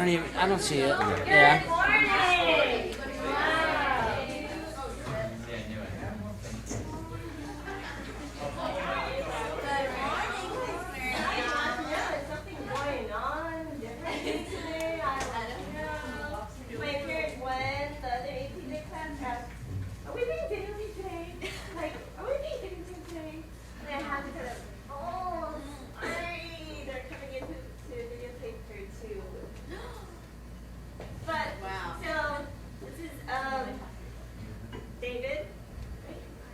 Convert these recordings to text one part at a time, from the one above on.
I don't see it. Yeah. Good morning. There's something going on differently today. I don't know. My parents went, the other AP class asked, are we being videotaped today? Like, are we being videotaped today? And I had to kind of, oh, sorry. They're coming in to videotape her too. But, so, this is, David.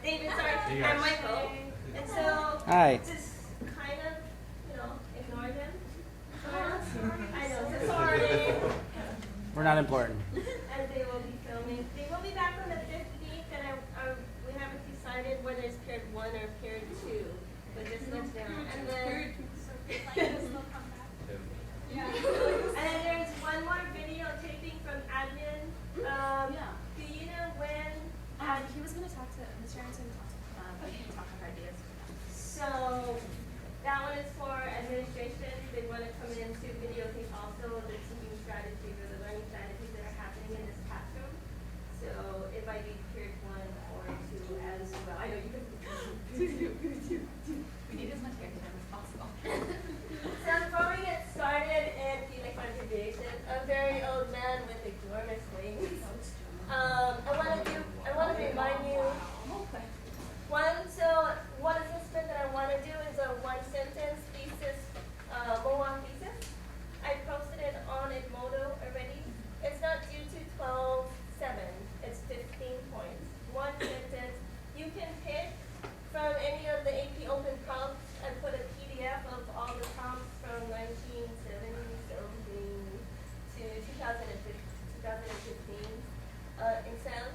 David, sorry, I'm Michael. And so, Hi. just kind of, ignore them. I know, so sorry. We're not important. As they will be filming. They will be back on the 15th, and we haven't decided whether it's period 1 or period 2. But just let you know. And then, and then there's one more video taping from admin. Do you know when? He was going to talk to Mr. Anderson, talk to her ideas. So that one is for administration. They want to come in to videotape also the teaching strategies or the learning strategies that are happening in this classroom. So it might be period 1 or 2 as well. I know you can do. We need as much airtime as possible. So before we get started in feeling contribution, a very old man with enormous wings. I want to remind you. One assessment that I want to do is a one-sentence thesis, Moan thesis. I posted it on Edmodo already. It's not due to 12/7. It's 15 points. One sentence. You can pick from any of the AP open prompts. I put a PDF of all the prompts from 1970 to 2015 exam.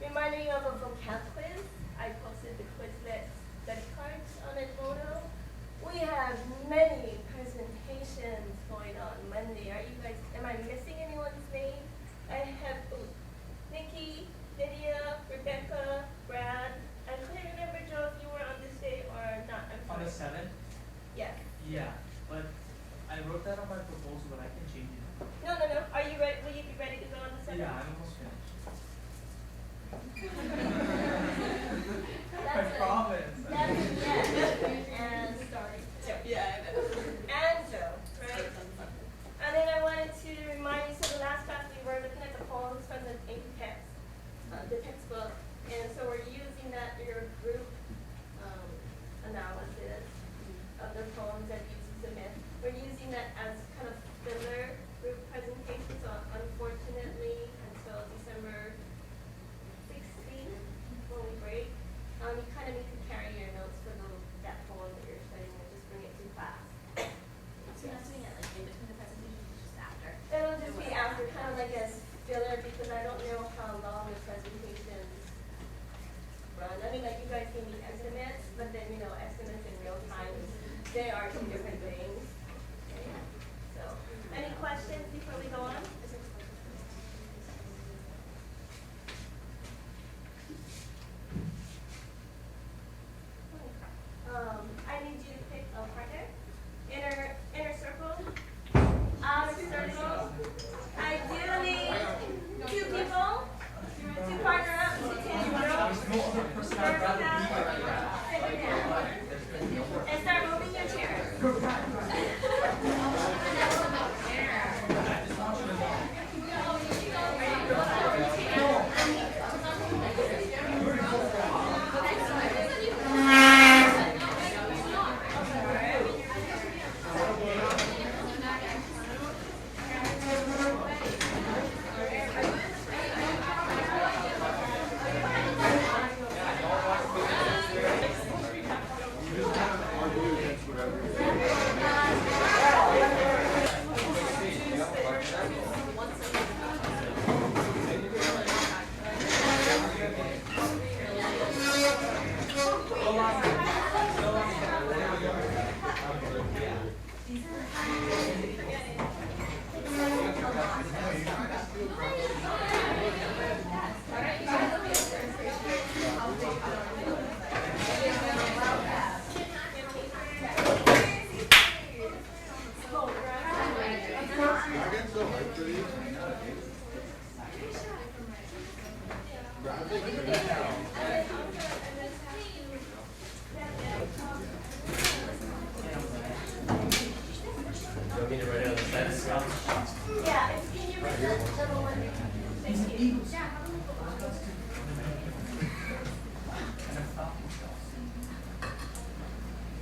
Reminding you of a vocab quiz. I posted the Quizlet study cards on Edmodo. We have many presentations going on Monday. Am I missing anyone's name? I have Nikki, Lydia, Rebecca, Brad. I couldn't remember, Joe, if you were on this day or not. I'm sorry. On the 7th? Yes. Yeah, but I wrote that on my proposal, but I can change it. No. Are you ready? Will you be ready to go on the 7th? Yeah, I'm almost finished. I That's promise. That's yes. And sorry. Joe. Yeah, I know. And Joe, right? And then I wanted to remind you, so the last class we were looking at the poems from the AP text, the textbook, and so we're using that in your group analysis of the poems that you submit. We're using that as kind of filler group presentation, so unfortunately until December 16th when we break, you kind of need to carry your notes for that poem that you're studying and just bring it to class. So you're not doing it like in between the presentations, just after? It'll just be after, kind of like a filler, because I don't know how long the presentations run. I mean, like you guys gave me estimates, but then, estimates in real time, they are two different things. Okay. So, any questions before we go on? I need you to pick a partner. Inner circle, outer circle. Ideally, 2 people to partner up to 10 girls. First half, second half. And start moving your chair. get so hyped for these. You want me to write it on the side as well? Yeah, can you bring that little one? Thank you.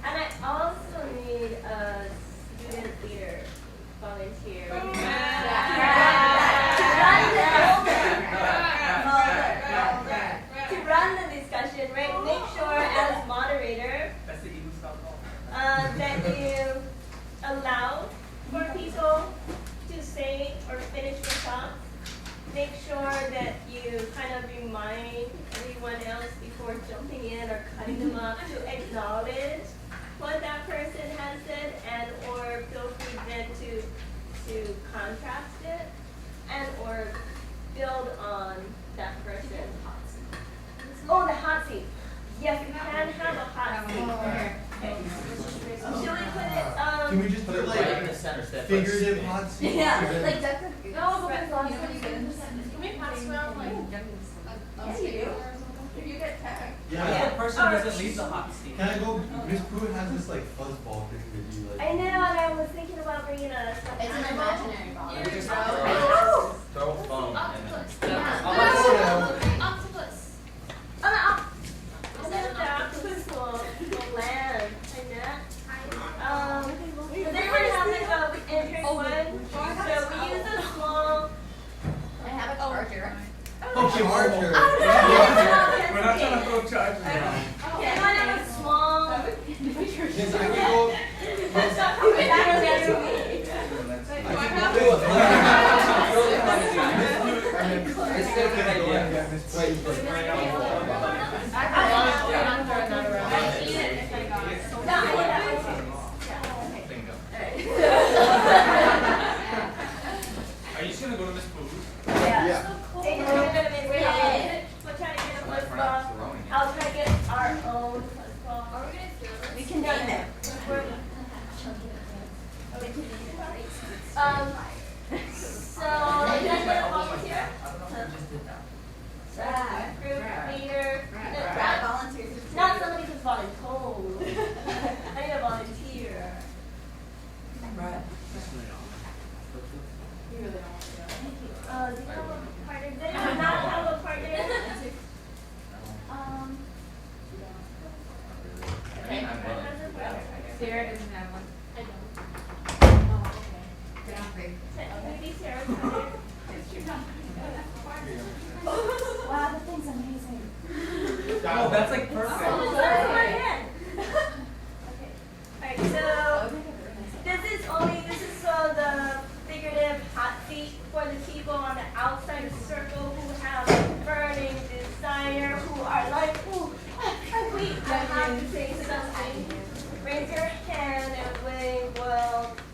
And I also need a student leader volunteer. To run the discussion, right? Make sure as moderator That's the Eagle Scout ball. that you allow for people to say or finish their thoughts. Make sure that you kind of remind everyone else before jumping in or cutting them up to acknowledge what that person has said, and or feel free then to contrast it and or build on that person. Oh, the hot seat. Yes, we can have a hot seat. Okay. Should we put it? Can we just put it Right in like the center, Steph. figurative hot seat? Yeah, like that's a. No, because last Can we pass around like? Yeah, you do. If you get tagged. Yeah. Yeah. The person doesn't leave the hot seat. Can I go? Miss Pruitt has this like fuzzball thing that you like. I know, and I was thinking about bringing a stuffed It's an animal. imaginary ball. You just Oh! throw a phone and Octopus. then. Yeah. Octopus. And then the octopus will land, and that. Does anyone have like a entrance one? So we use a small. I have a charger. Oh, charger. We're not trying to throw charges around. Anyone have a small? Yes, I can go. It's still a good idea. Bingo. Are you just gonna go to Miss Pooh? Yeah. We'll try to get a We're not football. throwing it. I'll try to get our own football. We can name it. So, can I get a volunteer? I don't know if I just did that. Group leader. Brad volunteers. Not somebody who's voluntold. I need a volunteer. Brad. You really don't want to go. Do you have a partner? Does anyone not have a partner? Okay. Sarah doesn't have one. I don't. Oh, okay. They're not big. Maybe Sarah's partner. Wow, that thing's amazing. Oh, that's like perfect. Oh, that's my hand. Okay. Alright, so this is the figurative hot seat for the people on the outside of the circle who have burning desire, who are like, ooh, wait, I have to say something. Raise your hand and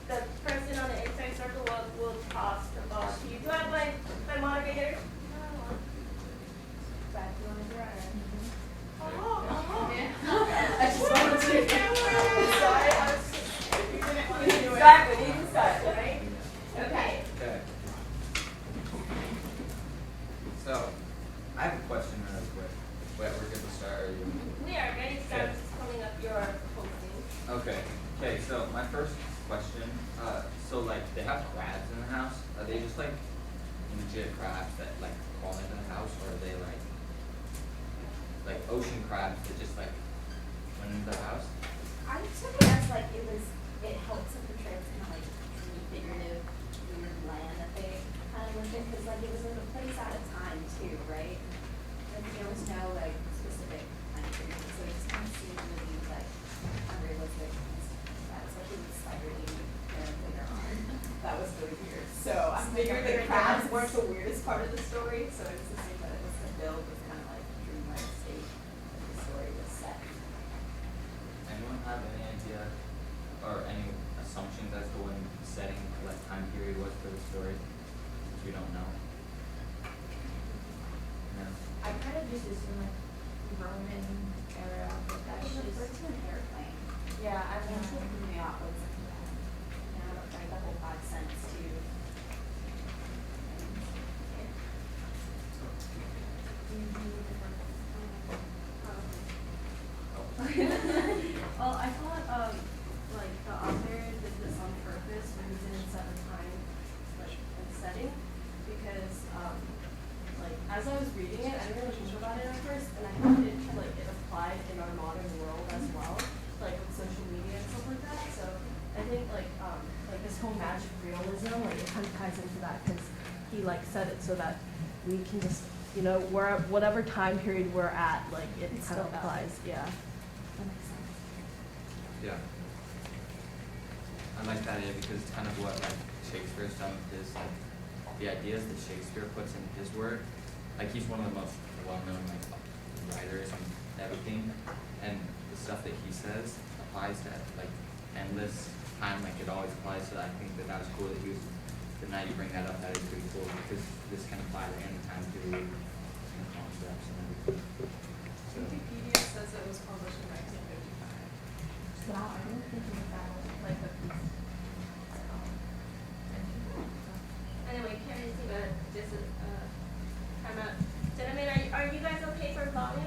the person on the inside circle will toss the ball to you. Do I have my moderator? Brad, do you want to draw? I just wanted to. Start, we need to start, right? Okay. Okay. So, I have a question really quick. Wait, we're good to start, or you? We are ready to start. Just pulling up your posting. Okay, so my first question, so like, they have crabs in the house, are they just like legit crabs that like crawl into the house, or are they like ocean crabs that just like went into the house? I took it as like it helps to portray this kind of like dreamy, figurative, weird land that they kind of lived in, because like it was in a place out of time too, right? Like there was no like specific time period, so it just kind of seemed really like unrealistic and stuff like that, especially with spider eating later on. That was really weird. So I figured the crabs weren't the weirdest part of the story, so I just assumed that it was the build was kind of like dreamlike state that the story was set. Anyone have any idea or any assumptions as to when the setting, like time period was for the story? Which we don't know. No. I kind of just assume like Roman era, but that's just to an airplane. Yeah, I mean, New York was now like the whole 5 cents to as I was reading it, I didn't really think about it at first, and I thought it applied in our modern world as well, like with social media and stuff like that. So I think like this whole magic realism, like it kind of ties into that because he like said it so that we can just, you know, whatever time period we're at, like it It's kind of still applies. Yeah. That makes sense. Yeah. I like that idea because it's kind of what like Shakespeare's done with his like the ideas that Shakespeare puts in his work. Like he's one of the most well-known like writers and everything, and the stuff that he says applies to like endless time. Like it always applies. So I think that was cool that he was. That now you bring that up, that is pretty cool because this can apply to any time period and concepts and everything. So, Wikipedia says it was published in 1955. Wow, I didn't think of that one. Like the Anyway, Karen, just time out. Gentlemen, are you guys okay for volume?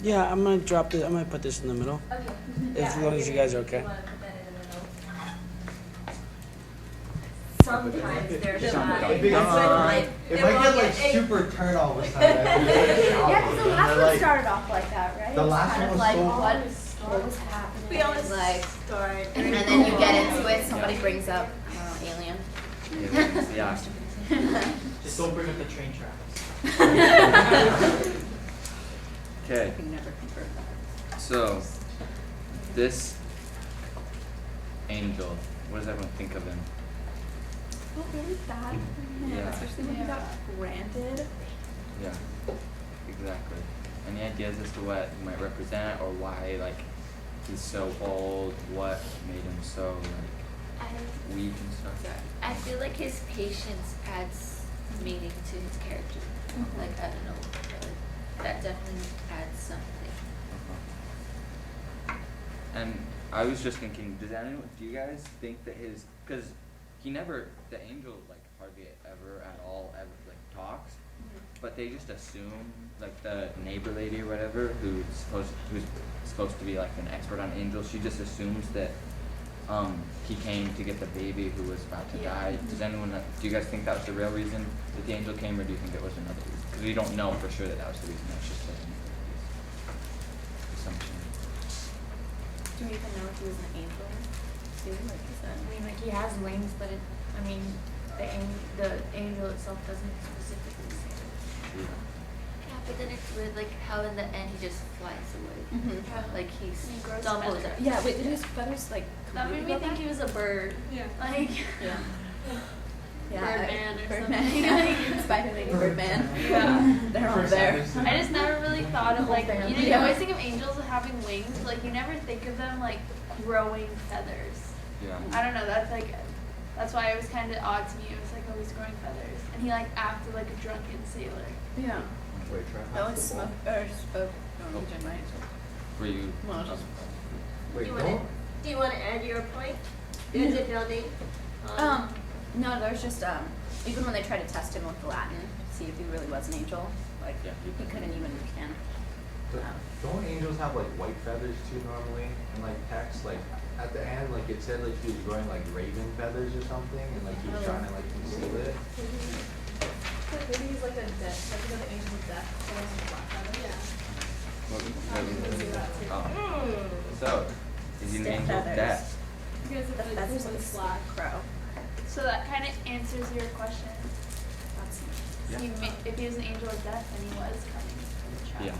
Yeah, I'm gonna drop this. I'm gonna put this in the middle. Okay. As long as you guys are okay. You wanna put that in the middle? Sometimes there's Just that. something. If It I won't get like get super turned all the time, I'd be like, Yeah, because the last one like, started off like that, right? the It's last kind one of was like so- what was happening. We always like, start. and then you get into it. Somebody brings up alien. yeah. Just don't bring up the train tracks. Okay. You never convert that. So this angel, what does everyone think of him? Felt really bad for him, Yeah. especially when he got granted. Yeah. Exactly. Any ideas as to what he might represent or why like he's so bold? What made him so like weak and stuff? I feel like his patience adds meaning to his character. Like, I don't know, that definitely adds something. And I was just thinking, do you guys think that because he never, the angel like hardly ever at all ever like talks, but they just assume, like the neighbor lady or whatever, who's supposed to be like an expert on angels, she just assumes that he came to get the baby who was about to die. Do you guys think that was the real reason that the angel came, or do you think it was another reason? Because we don't know for sure that was the reason. That's just like an assumption. Do we even know if he was an angel? Too, like you said. I mean, like, he has wings, but the angel itself doesn't specifically say it. Yeah, but then it's weird, like, how in the end he just flies away. Like, he grows stumbles. feathers. Yeah. Wait, did his feathers like? That made me completely think go he was a bird. Yeah. Like, Yeah. Birdman or Birdman. something. Spider Lady, Birdman. Yeah. They're all there. I just never really thought of, like, band. you Yeah. always think of angels having wings, but, like, you never think of them, like, growing feathers. Yeah. I don't know, that's why it was kind of odd to me. It was like, oh, he's growing feathers. And he, like, acted like a drunken sailor. Yeah. Wait, try That half was the ball. smoke or spoke Norwegian, right? Were you? Well, just Wait, do don't. you want to add your point? Is it building? no, there's just even when they tried to test him with the Latin, see if he really was an angel, like Yeah. he couldn't even understand. Don't angels have like white feathers too normally in like text? Like at the end, like it said like he was growing like raven feathers or something, and like he was trying to like conceal it. Maybe he's like a death, like you know the angel of death, so it's a black feather. Yeah. Oh. So, is he an Stiff angel of feathers. death? Because The it's feathers like like black. crow. So that kind of answers your question. That's Yeah. If he was an angel of death, then he was coming for the child. Yeah.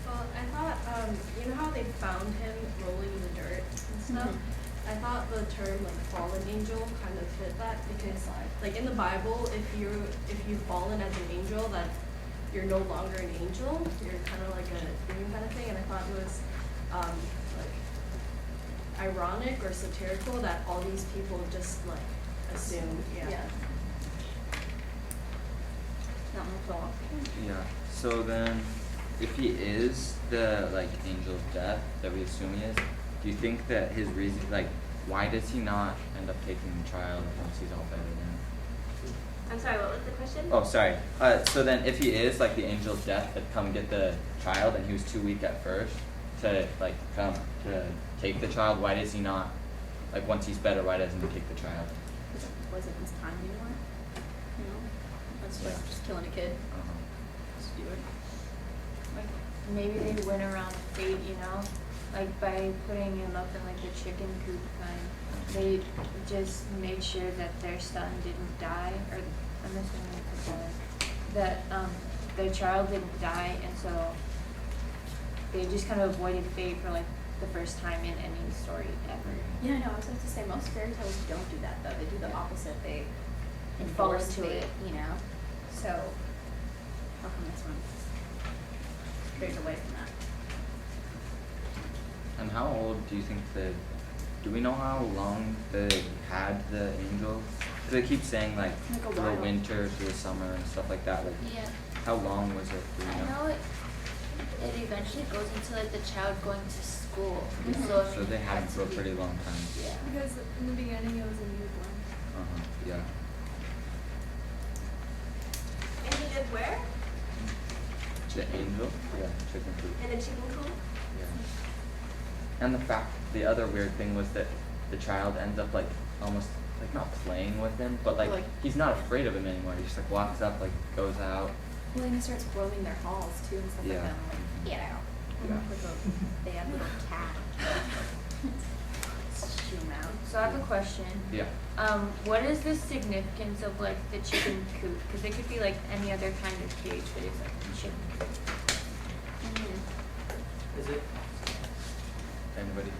Well, I thought, you know how they found him rolling in the dirt and stuff? I thought the term like fallen angel kind of fit that because like in the Bible, if you've fallen as an angel, that you're no longer an angel. You're kind of like a demon kind of thing. And I thought it was like ironic or satirical that all these people just like assumed. Yeah. not my fault. Yeah. So then, if he is the like angel of death that we assume he is, do you think that his reason, like, why does he not end up taking the child once he's all better then? I'm sorry, what was the question? Oh, sorry. So then, if he is like the angel of death that come get the child, and he was too weak at first to like come to take the child, why does he not, like once he's better, why doesn't he take the child? Because it wasn't his time anymore. You know? That's like just killing a kid. Uh-huh. Just do it. Like maybe they went around fate, you know, like by putting him up in like the chicken coop kind. They just made sure that their son didn't die, or I'm assuming it's a boy, that their child didn't die, and so they just kind of avoided fate for like the first time in any story ever. Yeah, no, I was about to say most fairy tales don't do that though. They do the opposite. They Fall enforce into fate, it. you know. So how come this one strays away from that? And how old do you think do we know how long they had the angels? Because they keep saying like Like a through while. winter, through the summer and stuff like that. Like Yeah. how long was it? Do you I know it eventually goes into like the child going to school. Mhm. So, I mean, So they it had had him to for a be- pretty long time. Yeah. Because in the beginning it was a newborn. Uh-huh. Yeah. And he lived where? The angel? Yeah, chicken coop. In a chicken coop? Yeah. And the other weird thing was that the child ends up like almost like not playing with him, but like he's not afraid of him anymore. He just like walks up, like goes out. Well, and he starts roaming their halls too and stuff Yeah. like that. I'm like, get out. Yeah. They have a little cat. Shoo him out. So I have a question. Yeah. What is the significance of like the chicken coop? Because it could be like any other kind of cage, but it's like a chicken coop. Mm-hmm. Is it? Anybody?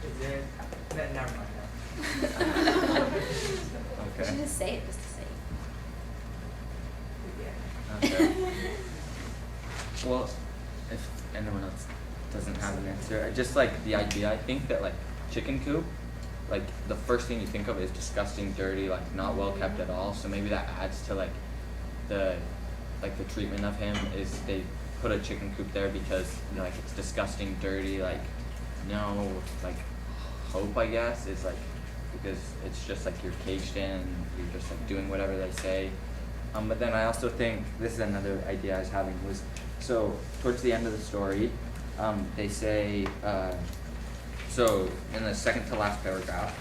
Is it? Never mind. You Okay. should just say it just to say it. Yeah. Okay. Well, if anyone else doesn't have an answer, I just like the idea. I think that like chicken coop, like the first thing you think of is disgusting, dirty, like not well kept at all. So maybe that adds to like the treatment of him is they put a chicken coop there because you know, like it's disgusting, dirty, like no like hope, I guess, is like because it's just like you're caged in and you're just like doing whatever they say. But then I also think this is another idea I was having was so towards the end of the story, they say so in the second to last paragraph,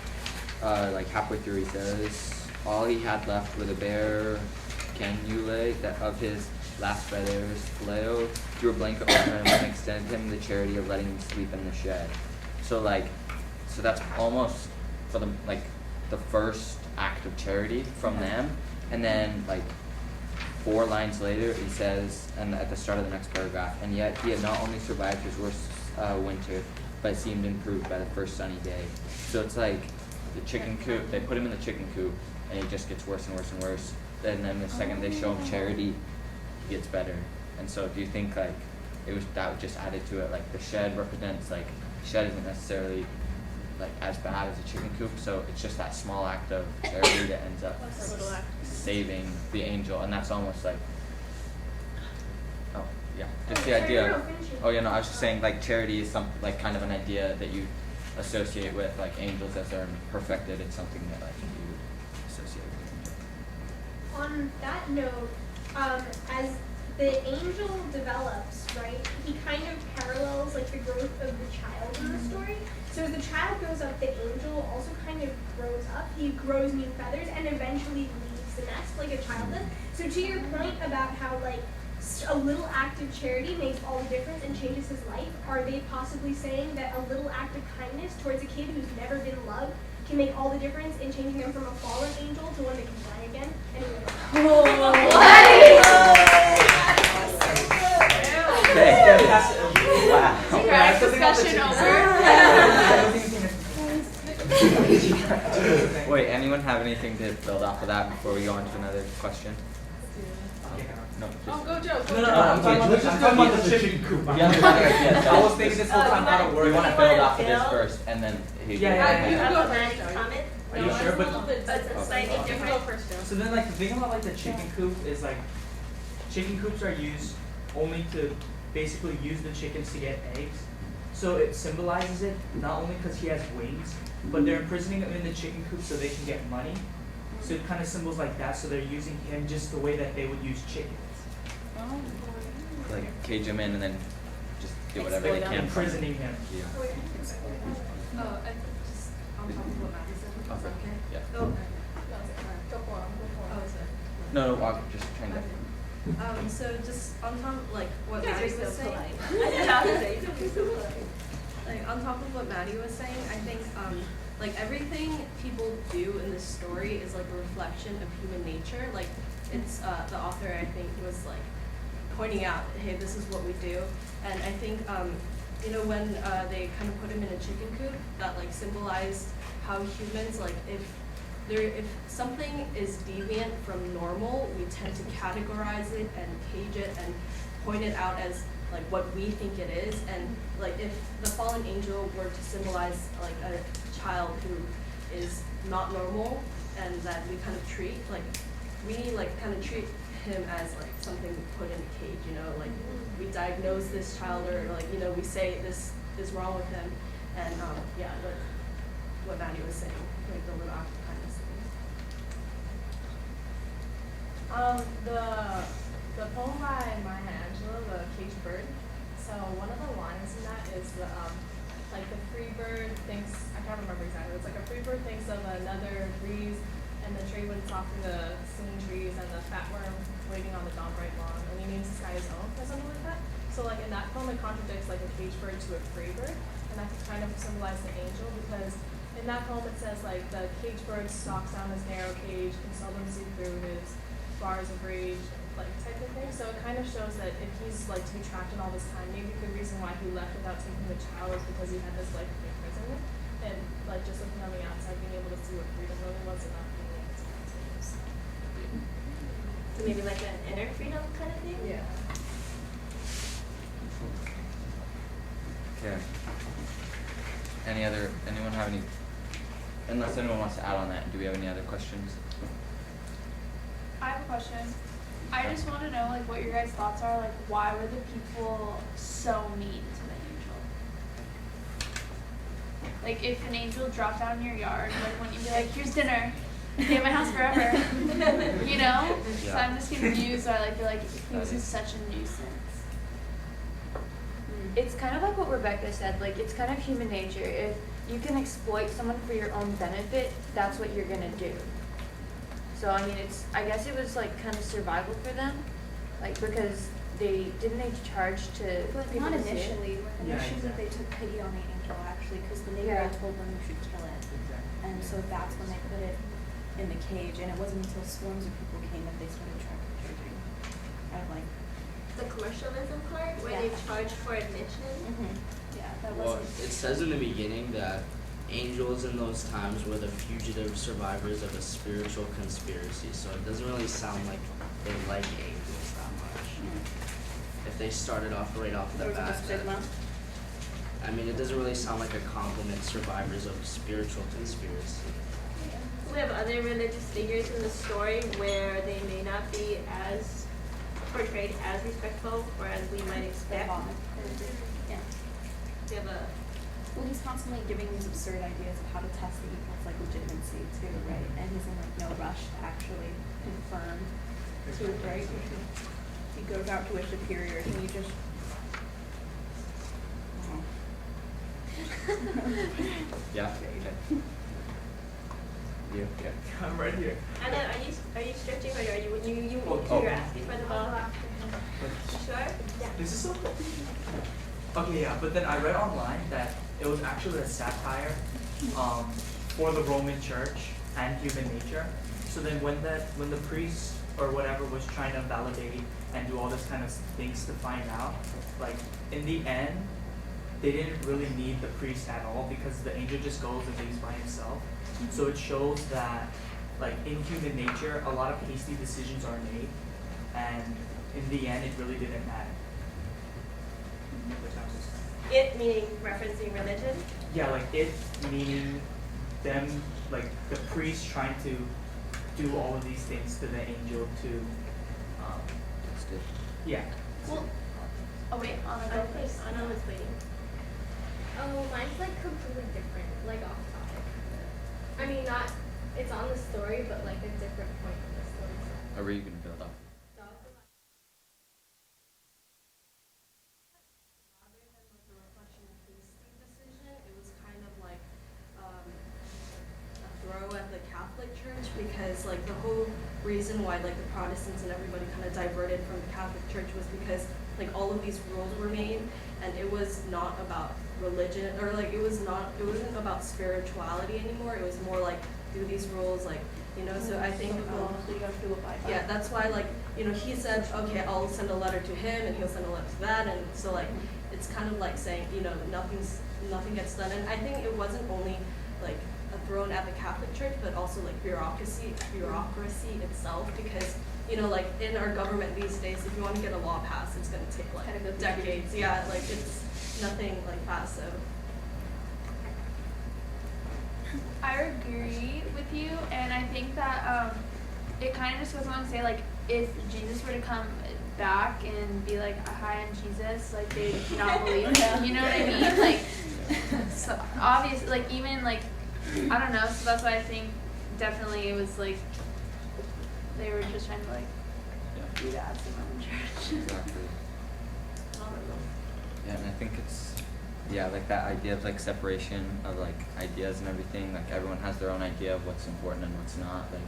like halfway through he says all he had left were the bare cannulae that of his last feathers. Leo threw a blanket over him and extended him the charity of letting him sleep in the shed. So that's almost for the first act of charity from them, and then like 4 lines later he says, and at the start of the next paragraph, and yet he had not only survived his worst winter, but seemed improved by the first sunny day. So it's like the chicken coop, they put him in the chicken coop, and he just gets worse and worse and worse. And then the second they show him charity, he gets better. And so do you think like that just added to it, like the shed represents like shed isn't necessarily like as bad as a chicken coop, so it's just that small act of charity that ends up saving the angel, and that's almost like just the idea. Oh yeah, no, I was just saying like charity is some like kind of an idea that you associate with like angels as they're perfected. It's something that like you associate with angels. On that note, as the angel develops, right, he kind of parallels like the growth of the child in the story. So as the child grows up, the angel also kind of grows up. He grows new feathers and eventually leaves the nest like a child does. So to your point about how like a little act of charity makes all the difference and changes his life, are they possibly saying that a little act of kindness towards a kid who's never been loved can make all the difference in changing them from a fallen angel to one that can fly again? Okay. Discussion over. Wait, anyone have anything to build off of that before we go on to another question? No, just Oh, go Joe. Go No, Joe. I'm talking about the chicken coop. Yeah, yes, I was thinking this whole time how to we work. want to build off of this first, and then he. Yeah. You can go Maddie, first, Joe. comment? Are you sure? But It's slightly You can go different. first, Joe. so then like the thing about like the chicken coop is like chicken coops are used only to basically use the chickens to get eggs. So it symbolizes it not only because he has wings, but they're imprisoning him in the chicken coop so they can get money. So it kind of symbols like that. So they're using him just the way that they would use chickens. Like cage him in and then just do whatever they can. Imprisoning him. Yeah. Oh, I just on top of what Maddie said. Okay. Yeah. Oh, okay. Go for it. Oh, is it? No, no, I'm just trying to. So just on top, like what You guys Maddie are was so saying. polite. I did not say, you took me so polite. Like on top of what Maddie was saying, I think like everything people do in this story is like a reflection of human nature. Like it's the author I think was like pointing out, hey, this is what we do. And I think you know when they kind of put him in a chicken coop, that like symbolized how humans like if something is deviant from normal, we tend to categorize it and cage it and point it out as like what we think it is. And like if the fallen angel were to symbolize like a child who is not normal and that we kind of treat like we like kind of treat him as like something we put in a cage, you know, like we diagnose this child or like, you know, we say this is wrong with him. And yeah, what Maddie was saying, like the little act of kindness thing. The poem by Maya Angelou, The Caged Bird. So one of the lines in that is the like the free bird thinks, I can't remember exactly, it's like a free bird thinks of another breeze and the tree winds off through the singing trees and the fat worm waiting on the dawn-bright lawn, and he names the sky his own or something like that. So like in that poem it contradicts like a caged bird to a free bird, and that could kind of symbolize the angel because in that poem it says like the caged bird stalks down his narrow cage, can seldom see through his bars of rage, like type of thing. So it kind of shows that if he's like to be trapped in all this time, maybe the reason why he left without taking the child was because he had this life of imprisonment, and like just looking on the outside, being able to see what freedom really was and not being able to experience. So maybe like an inner freedom kind of thing? Yeah. Okay. Anyone have any, unless anyone wants to add on that, do we have any other questions? I have a question. I just want to know like what your guys' thoughts are. Like, why were the people so mean to the angel? Like, if an angel dropped down in your yard, like, wouldn't you be like, "Here's dinner, stay in my house forever"? You know? So Yeah. I'm just confused. Why like you're like he was just such a nuisance. It's kind of like what Rebecca said, like it's kind of human nature. If you can exploit someone for your own benefit, that's what you're gonna do. So I mean I guess it was like kind of survival for them, like because they charge to But people not to see it? initially. Yeah, Initially, exactly. they took pity on the angel actually, because the neighbor Yeah. had told them you should kill it, Exactly. and so that's when they put it in the cage. And it wasn't until swarms of people came that they started charging. Kind of like, The commercialism part where Yeah. they charge for admission. yeah, that Well, wasn't. it says in the beginning that angels in those times were the fugitive survivors of a spiritual conspiracy, so it doesn't really sound like they like angels that much. If they started off right off the There was bat, just stigma. I mean, it doesn't really sound like a compliment, survivors of spiritual conspiracy. We have other religious figures in the story where they may not be as portrayed as respectful or as we might expect. Yeah. We have a Well, he's constantly giving these absurd ideas of how to test the eagle's like legitimacy too, right? And he's in like no rush to actually confirm truth, right? He goes out to a superior and he just. Yeah. Yeah. I'm right here. Anna, are you stretching or are you Oh. you're asking for the ball? Sure? Yeah. This is so cool. Okay, yeah, but then I read online that it was actually a satire for the Roman Church and human nature. So then when the priest or whatever was trying to validate and do all this kind of things to find out, like in the end, they didn't really need the priest at all because the angel just goes and leaves by himself. So it shows that like in human nature, a lot of hasty decisions are made, and in the end, it really didn't matter. It meaning referencing religion. Yeah, like it meaning them, like the priest trying to do all of these things to the angel to, That's good. yeah. Well, oh wait, Anna, go first. Anna was waiting. Oh, mine's like completely different, like off topic. I mean, not, it's on the story, but like a different point of the story. Or were you gonna build up? Rather than like a reflection of hasty decision, it was kind of like a throw at the Catholic Church because like the whole reason why like the Protestants and everybody kind of diverted from the Catholic Church was because like all of these rules were made, and it was not about religion, or like it wasn't about spirituality anymore. It was more like do these rules, like, you know. So I think So you have to abide by yeah, it. that's why, like, you know, he said, okay, I'll send a letter to him, and he'll send a letter to that, and so, like, it's kind of like saying, you know, nothing gets done. And I think it wasn't only, like, thrown at the Catholic Church, but also, like, bureaucracy itself, because, you know, like, in our government these days, if you want to get a law passed, it's going to take, like, decades. Yeah, like, it's nothing, like, fast, so. I agree with you, and I think that it kind of just goes on to say, like, if Jesus were to come back and be like, hi, I'm Jesus, like, they would not believe him, you know what I mean? Like, so obviously, like, even, like, I don't know, so that's why I think definitely it was, like, they were just trying to, like, Yeah. do that to the church. Exactly. Yeah, and I think it's, yeah, like that idea of like separation of like ideas and everything. Like everyone has their own idea of what's important and what's not. Like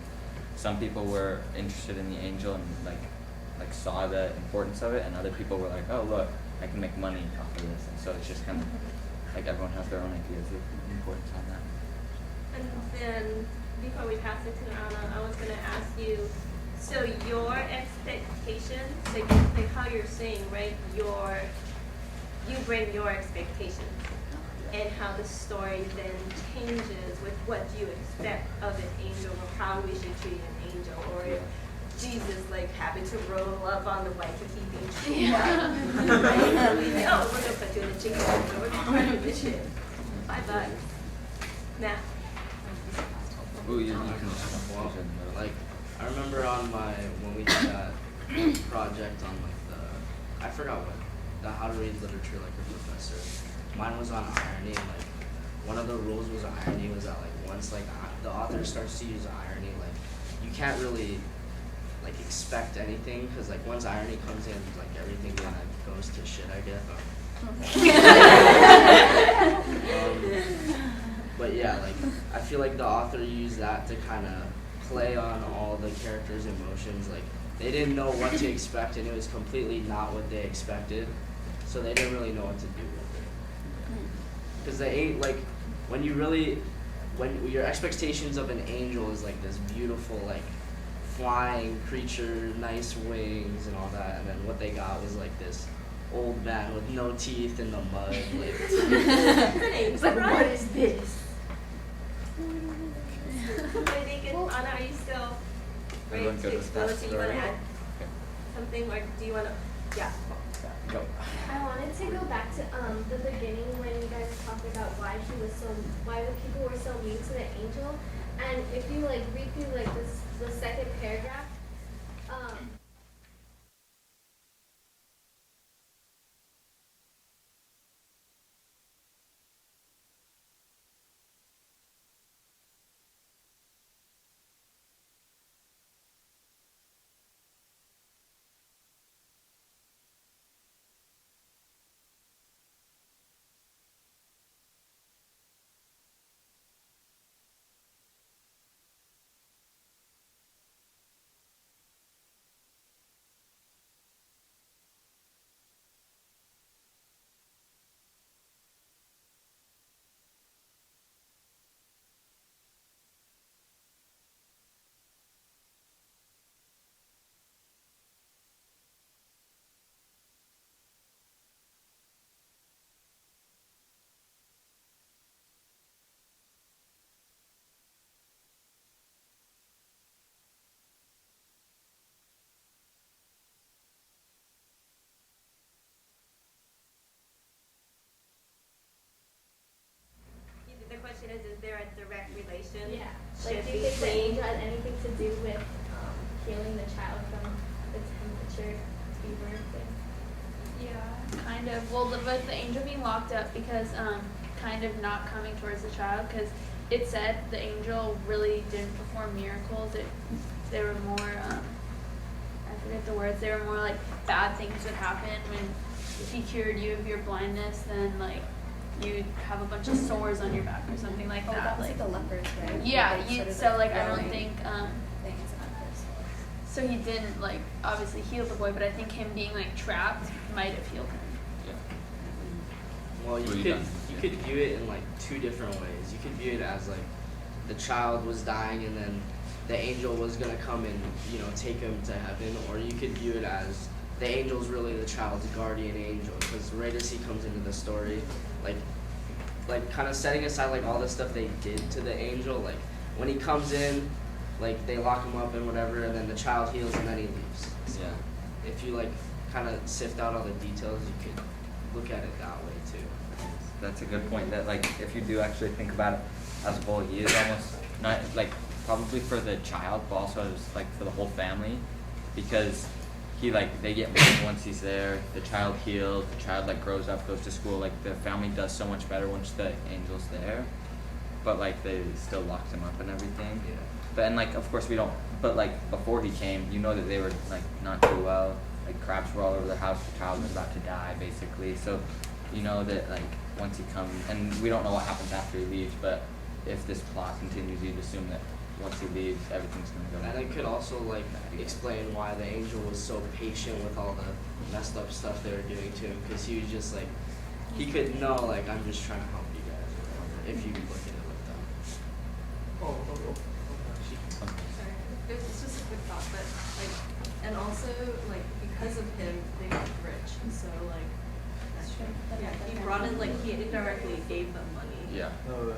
some people were interested in the angel and like saw the importance of it, and other people were like, oh look, I can make money off of this. And so it's just kind of like everyone has their own ideas of importance on that. And then, before we pass it to Anna, I was going to ask you, so your expectations, like how you're saying, right, you bring your expectations, and how the story then changes with what you expect of an angel, or how we should treat an angel, or if Jesus like happened to roll up on the Waikiki beach. Yeah. Right? Oh, we're going to put you in a chicken coop, we're going to try to do this shit. $5. Now. Ooh, you can just Well, use it in the middle. like, I remember when we did that project on like I forgot what, the how to read literature like a professor. Mine was on irony, and like one of the rules was irony was that like once like the author starts to use irony, like you can't really like expect anything, because like once irony comes in, like everything kind of goes to shit, I guess. But yeah, like I feel like the author used that to kind of play on all the characters' emotions. Like they didn't know what to expect, and it was completely not what they expected, so they didn't really know what to do with it. Because they ain't like when your expectations of an angel is like this beautiful like flying creature, nice wings and all that, and then what they got was like this old man with no teeth in the mud. Like, It's like, what is this? Anna, are you still ready Everyone to good with explore? that So you want to story? add something, or do you want to? Yeah. Go. I wanted to go back to the beginning when you guys talked about why the people were so mean to the angel, and if you like read through like the second paragraph, The question is there a direct relation? yeah, like do you think the angel had anything to do with healing the child from the temperature fever thing? Yeah, kind of. Well, with the angel being locked up because kind of not coming towards the child, because it said the angel really didn't perform miracles. They were more I forget the words. They were more like bad things would happen when if he cured you of your blindness, then like you'd have a bunch of sores on your back or something like Oh, that. that was like the lepers, right? yeah, Like, you, sort of so like I don't growing think things on his sores. so he didn't like obviously heal the boy, but I think him being like trapped might have healed him. Yeah. Well, What you you could done? you could view it in like two different ways. You could view it as like the child was dying and then the angel was gonna come and take him to heaven, or you could view it as the angel's really the child's guardian angel, because right as he comes into the story, like kind of setting aside like all the stuff they did to the angel, like when he comes in, like they lock him up and whatever, and then the child heals and then he leaves. So Yeah. if you like kind of sift out all the details, you could look at it that way too. That's a good point. That like if you do actually think about it as a whole, he is almost not like probably for the child, but also as like for the whole family, because he like they get money once he's there. The child heals. The child like grows up, goes to school. Like the family does so much better once the angel's there. But like they still locked him up and everything. Yeah. But and like of course we don't. But like before he came, that they were like not too well. Like crabs were all over their house. The child was about to die basically. So that like once he comes, and we don't know what happens after he leaves. But if this plot continues, you'd assume that once he leaves, everything's gonna go. And it could also like explain why the angel was so patient with all the messed up stuff they were doing to him, because he was just like, he could know like I'm just trying to help you guys or whatever, if you look at it like that. Sorry, it's just a quick thought, but like, and also like because of him, they got rich, so like, yeah, he brought in like he indirectly gave them money. Yeah. No,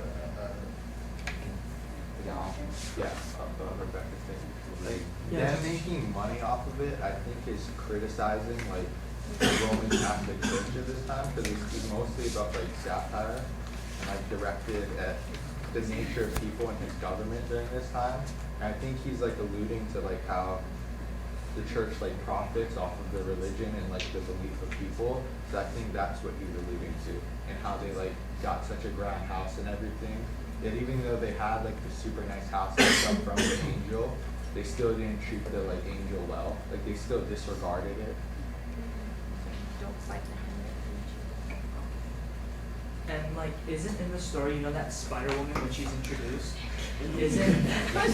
Rebecca's thing. Like, Yeah. them making money off of it, I think is criticizing like the Roman Catholic Church at this time, because it's mostly about like satire and like directed at the nature of people and his government during this time. And I think he's like alluding to like how the church like profits off of the religion and like the belief of people. So I think that's what he's alluding to, and how they like got such a grand house and everything. That even though they had like the super nice house and stuff from the angel, they still didn't treat the like angel well. Like they still disregarded it. Don't fight the hand. And like, isn't in the story, that Spider Woman when she's introduced? Isn't That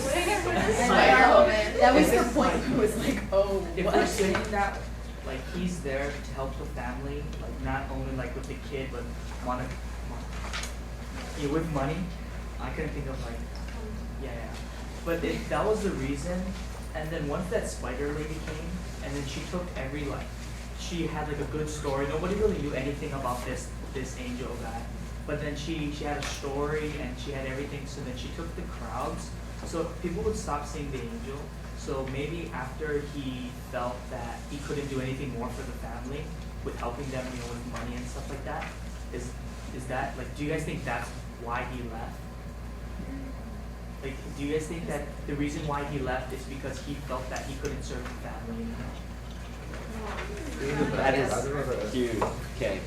was the point. It was like, oh, if what? we're saying that like he's there to help the family, like not only like with the kid, but with money, I couldn't think of like But if that was the reason, and then once that spider lady came, and then she took she had like a good story. Nobody really knew anything about this angel guy, but then she had a story and she had everything. So then she took the crowds, so people would stop seeing the angel. So maybe after he felt that he couldn't do anything more for the family with helping them, with money and stuff like that, is that like? Do you guys think that's why he left? Like, do you guys think that the reason why he left is because he felt that he couldn't serve the family anymore? That is I don't know that- huge. Okay.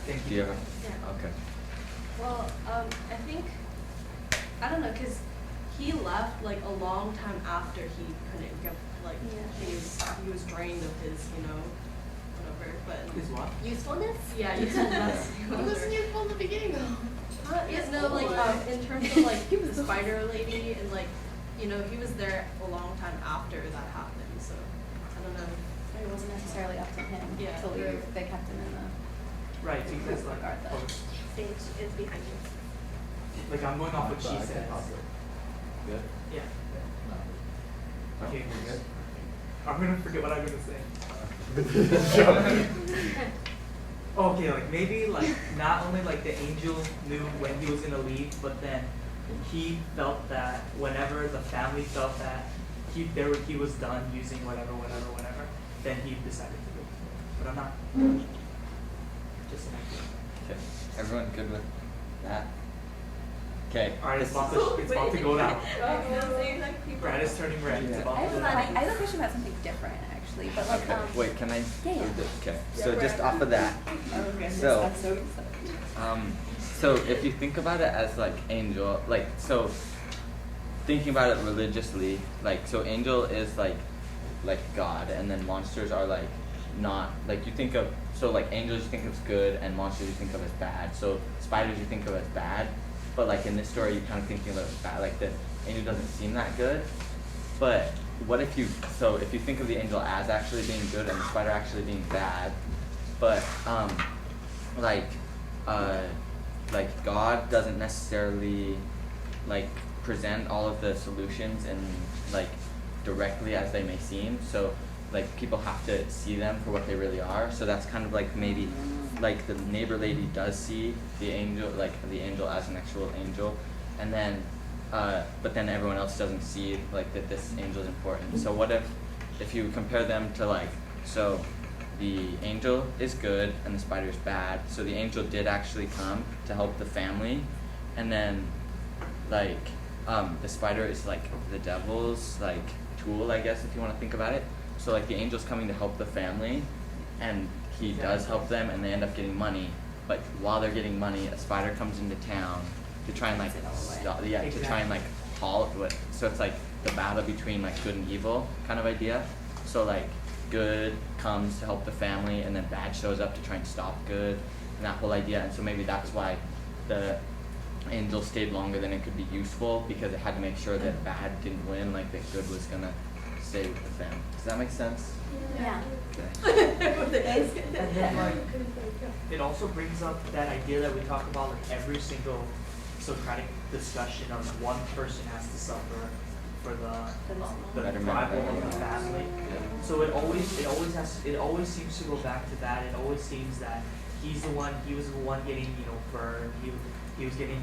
Thank Do you. you ever? Yeah. Okay. Well, I think, I don't know, cause he left like a long time after he couldn't get, like, he was drained of his, whatever, but. Is what? Usefulness? Yeah, usefulness. useful in the beginning though. No, like, in terms of like the spider lady and like, he was there a long time after that happened, so, I don't know. It wasn't necessarily up to him Yeah. to leave. They kept him in the. Right, because like, Stage is behind you. like I'm going off what she I can't said. talk it. Good? Yeah. No. Okay. Good? I'm gonna forget what I'm gonna say. Okay, like maybe like not only like the angel knew when he was gonna leave, but then he felt that whenever the family felt that he was done using whatever, then he decided to go. But I'm not just an idea. Okay. Everyone good with that? Okay. Alright, it's about to go down. Brad is turning red. It's about I to have, go a, down. I have a question about something different actually, but like Okay. Wait, can I? Yeah. Okay. So just off of that. Oh goodness, So- I'm so excited. So if you think about it as like angel, like so thinking about it religiously, like so angel is like God, and then monsters are like not like you think of so like angels you think of as good and monsters you think of as bad. So spiders you think of as bad, but like in this story you're kind of thinking of it as bad. Like the angel doesn't seem that good, but what if you think of the angel as actually being good and the spider actually being bad, but like God doesn't necessarily like present all of the solutions and like directly as they may seem. So like people have to see them for what they really are. So that's kind of like maybe like the neighbor lady does see the angel as an actual angel, and then but then everyone else doesn't see like that this angel is important. So what if you compare them to like so the angel is good and the spider is bad. So the angel did actually come to help the family, and then like the spider is like the devil's like tool, I guess, if you want to think about it. So like the angel's coming to help the family, and he does help them, and they end up getting money. But while they're getting money, a spider comes into town to try and like to try and like haul it. So it's like the battle between like good and evil kind of idea. So like good comes to help the family, and then bad shows up to try and stop good, and that whole idea. And so maybe that's why the angel stayed longer than it could be useful, because it had to make sure that bad didn't win, like that good was gonna stay with the family. Does that make sense? Yeah. And then like it also brings up that idea that we talk about like every single Socratic discussion of one person has to suffer for the survival of the family. So it always seems to go back to that. It always seems that he was the one getting burned. He was getting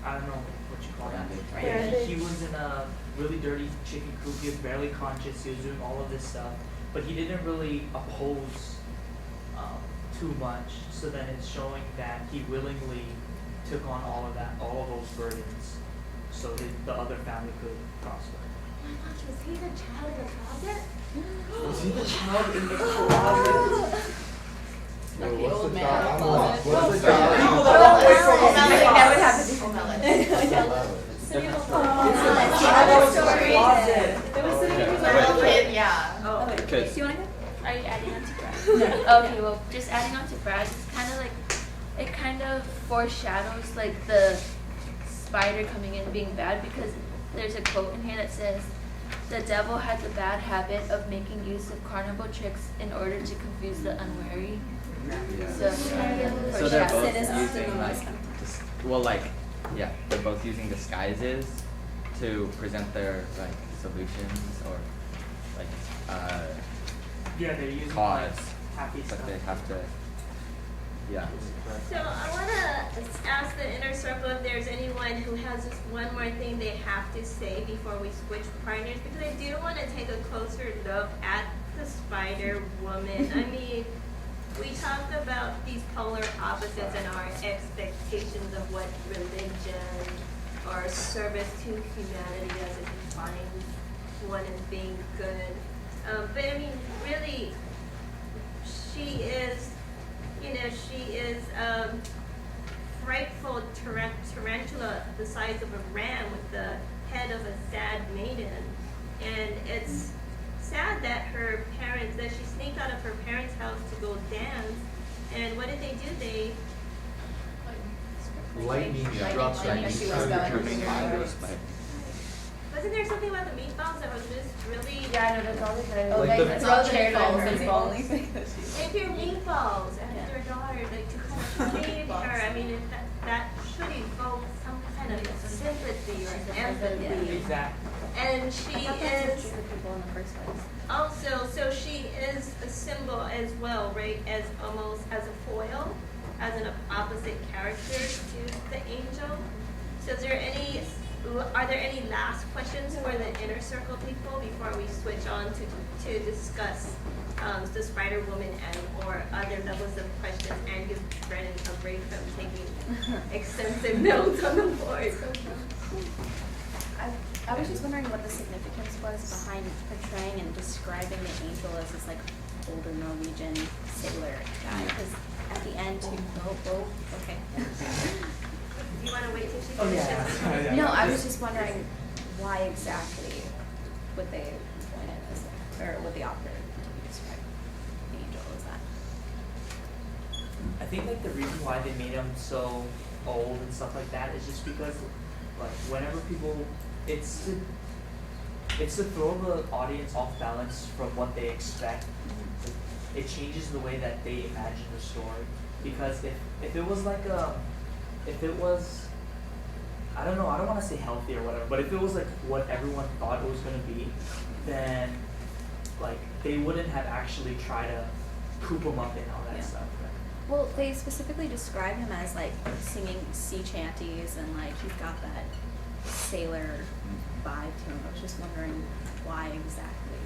I don't know what you call that. Right? He was in a really dirty chicken coop. He was barely conscious. He was doing all of this stuff, but he didn't really oppose too much. So then it's showing that he willingly took on all of those burdens, so the other family could prosper. Oh my gosh, was he the child in the closet? Was he the child in the closet? Wait, the what's old the man child? in the What's closet. the child? That would have to be It was sitting in his Wait. kid, yeah. Oh, okay. Because Do you want to go? Are you adding on to Brad? Okay, well, just adding on to Brad, it's kind of like, it kind of foreshadows like the spider coming in being bad, because there's a quote in here that says, "The devil had the bad habit of making use of carnival tricks in order to confuse the unwary." So they're both It is often using the like most they're both using disguises to present their like solutions or like They're using cause, like happy but stuff. they have to So I want to ask the inner circle if there's anyone who has just one more thing they have to say before we switch partners, because I do want to take a closer look at the spider woman. I mean, we talked about these polar opposites and our expectations of what religion or service to humanity as it defines one as being good. But I mean, really, she is frightful tarantula the size of a ram with the head of a sad maiden. And it's sad that she sneaked out of her parents' house to go dance. And what did they do? They Lightning struck Lightning like she you was could going turn through into her spider. wasn't there something about the meatballs that was just really Yeah, no, that's always what I Like the- it's all cherry Meatballs balls. and The balls. only thing that she if your meatballs and Yeah. your daughter like to feed her. I mean, that should evoke some kind of sympathy or empathy. Exactly. And she I thought that's is what drew the people in the first place. also, so she is a symbol as well, right? As almost as a foil, as an opposite character to the angel. So are there any last questions for the inner circle people before we switch on to discuss the Spider Woman or other levels of questions and give Brennan a break from taking extensive notes on the board? I was just wondering what the significance was behind portraying and describing the angel as this like older Norwegian sailor guy. Because at the end, okay. Do you want to wait till she Oh finishes? yeah. No, I was just wondering why exactly would they point it as, or would the author describe? angel is that? I think like the reason why they made him so old and stuff like that is just because like whenever people, it's to throw the audience off balance from what they expect. It changes the way that they imagine the story. Because if it was like if it was, I don't know, I don't want to say healthy or whatever, but if it was like what everyone thought it was going to be, then like they wouldn't have actually tried to coop him up and all that stuff. Well, they specifically describe him as like singing sea chanties and like he's got that sailor vibe to him. I was just wondering why exactly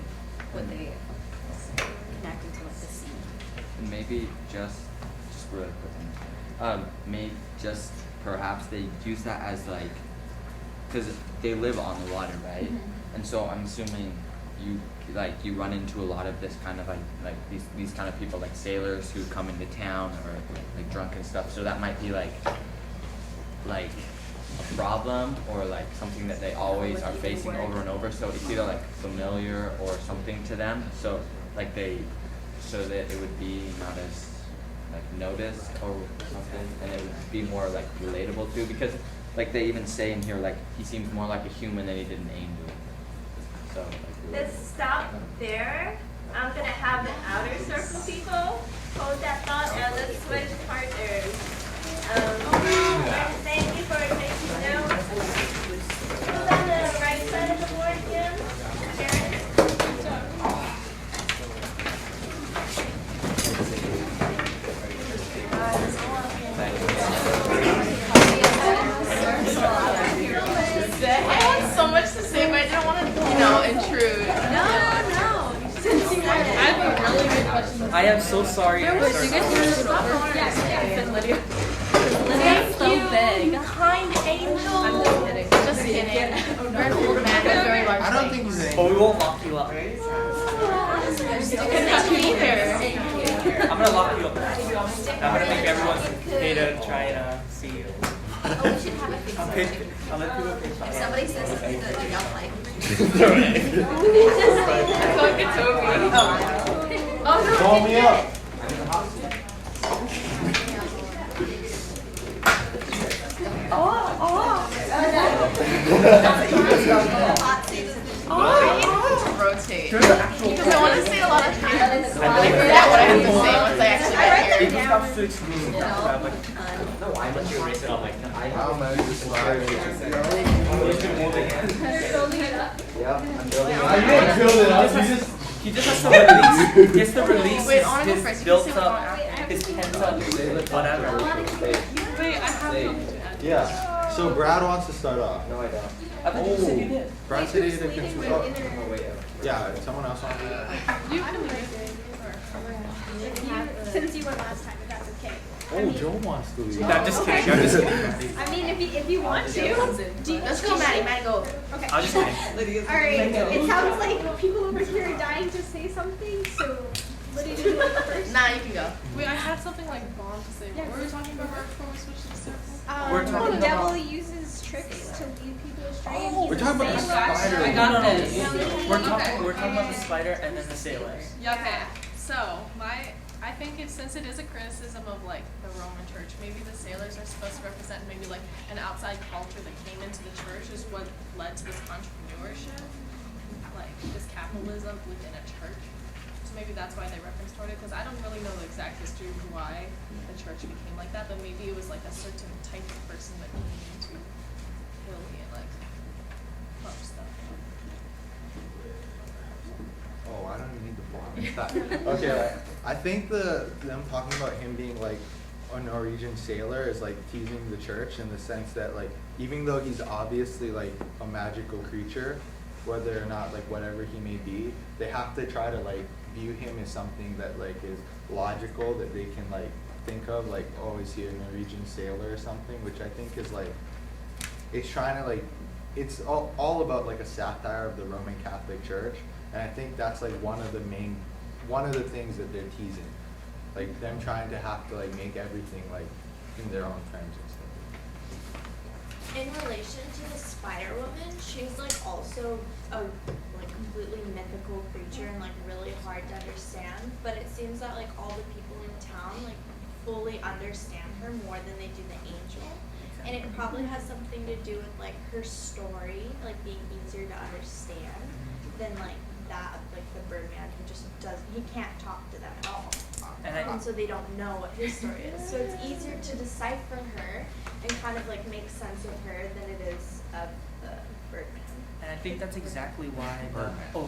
would they connect it to like the sea? And maybe just really quick, maybe just perhaps they use that as like, because they live on the water, right? Mm-hmm. And so I'm assuming you run into a lot of this kind of like these kind of people, like sailors who come into town or like drunk and stuff. So that might be like a problem or like something that they always are facing over and over. So it's either like familiar or something to them. So like so that it would be not as like noticed or something, and it would be more like relatable too. Because like they even say in here, like he seems more like a human than he did an angel. So Let's stop there. I'm gonna have the outer circle people hold that thought and let's switch partners. And thank you for taking notes. Who's on the right side of the board again? Karen? I want so much to say, but I didn't want to, intrude. No. I have a really good question. I am so sorry. Lydia's so big. Kind angel. I'm just kidding. Just kidding. You're an old man with very large I don't think he's an But we won't lock you up. I'm gonna lock you up. I'm gonna make everyone pay to try and see you. Oh, we should have a fix. I'll let people pay. If somebody says it's good, we don't like. Call me up. Rotate. Because I want to say a lot of times. I forget what I have to say once I actually get It here. becomes too exclusive. No, why don't you erase it? I'm like, How am I just started? He's been moving it. Yeah, I'm building it. I didn't build it up. He just has to release. He has to release Wait, I want to go his first. You can built say what up, you want after. his pent up, whatever. Wait, I have something to add. Yeah. So Brad wants to start off. no, I don't. I thought you said you did. Brad said either can Oh wait, Yeah, someone else wants to do it. You can leave it. Since you went last time, if that's okay. Oh, Joe wants to leave. No, I'm just kidding. I'm just kidding. I mean, if you want to. Let's go, Maddie. Maddie, go. Okay. I'm just kidding. All right. It sounds like people over here are dying to say something. So, Lydia, did you want to go first? Nah, you can go. Wait, I had something like bomb to say. What were we talking about right before we switched to the circle? We're talking The devil about- uses tricks to lead people astray. and We're he's talking about the sailor. spider. No. We're talking about the spider and then the sailors. Yeah, okay. So, I think since it is a criticism of like the Roman church, maybe the sailors are supposed to represent maybe like an outside culture that came into the church is what led to this entrepreneurship, like this capitalism within a church. So maybe that's why they reference toward it, because I don't really know the exact history of why the church became like that, but maybe it was like a certain type of person that came into Italy and like pump stuff. Oh, I don't even need the bomb. Okay, I think them talking about him being like a Norwegian sailor is like teasing the church in the sense that like even though he's obviously like a magical creature, whether or not like whatever he may be, they have to try to like view him as something that like is logical, that they can like think of, like, oh, is he a Norwegian sailor or something, which I think is like, it's trying to like, it's all about like a satire of the Roman Catholic Church, and I think that's like one of the things that they're teasing, like them trying to have to like make everything like in their own terms and stuff. in relation to the Spider Woman, she's like also a like completely mythical creature and like really hard to understand. But it seems that like all the people in town like fully understand her more than they do the angel. And it probably has something to do with like her story, like being easier to understand than like that of like the Birdman who just he can't talk to them at all. And so they don't know what his story is. So it's easier to decipher her and kind of like make sense of her than it is of the Birdman. And I think that's exactly why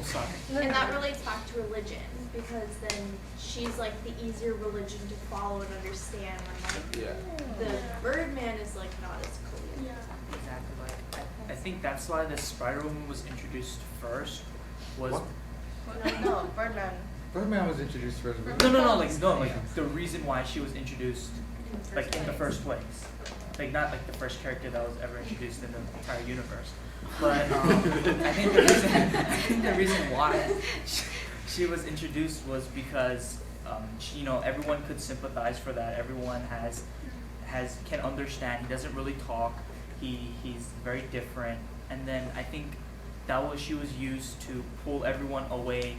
sorry. And that relates back to religion, because then she's like the easier religion to follow and understand when like the Birdman is like not as clear. Exactly. Like I think that's why the Spider Woman was introduced first. Was What? No, Birdman. Birdman was introduced first. Like the reason why she was introduced like in the first place. Like not like the first character that was ever introduced in the entire universe. But I think the reason why she was introduced was because everyone could sympathize for that. Everyone can understand. He doesn't really talk. He's very different. And then I think she was used to pull everyone away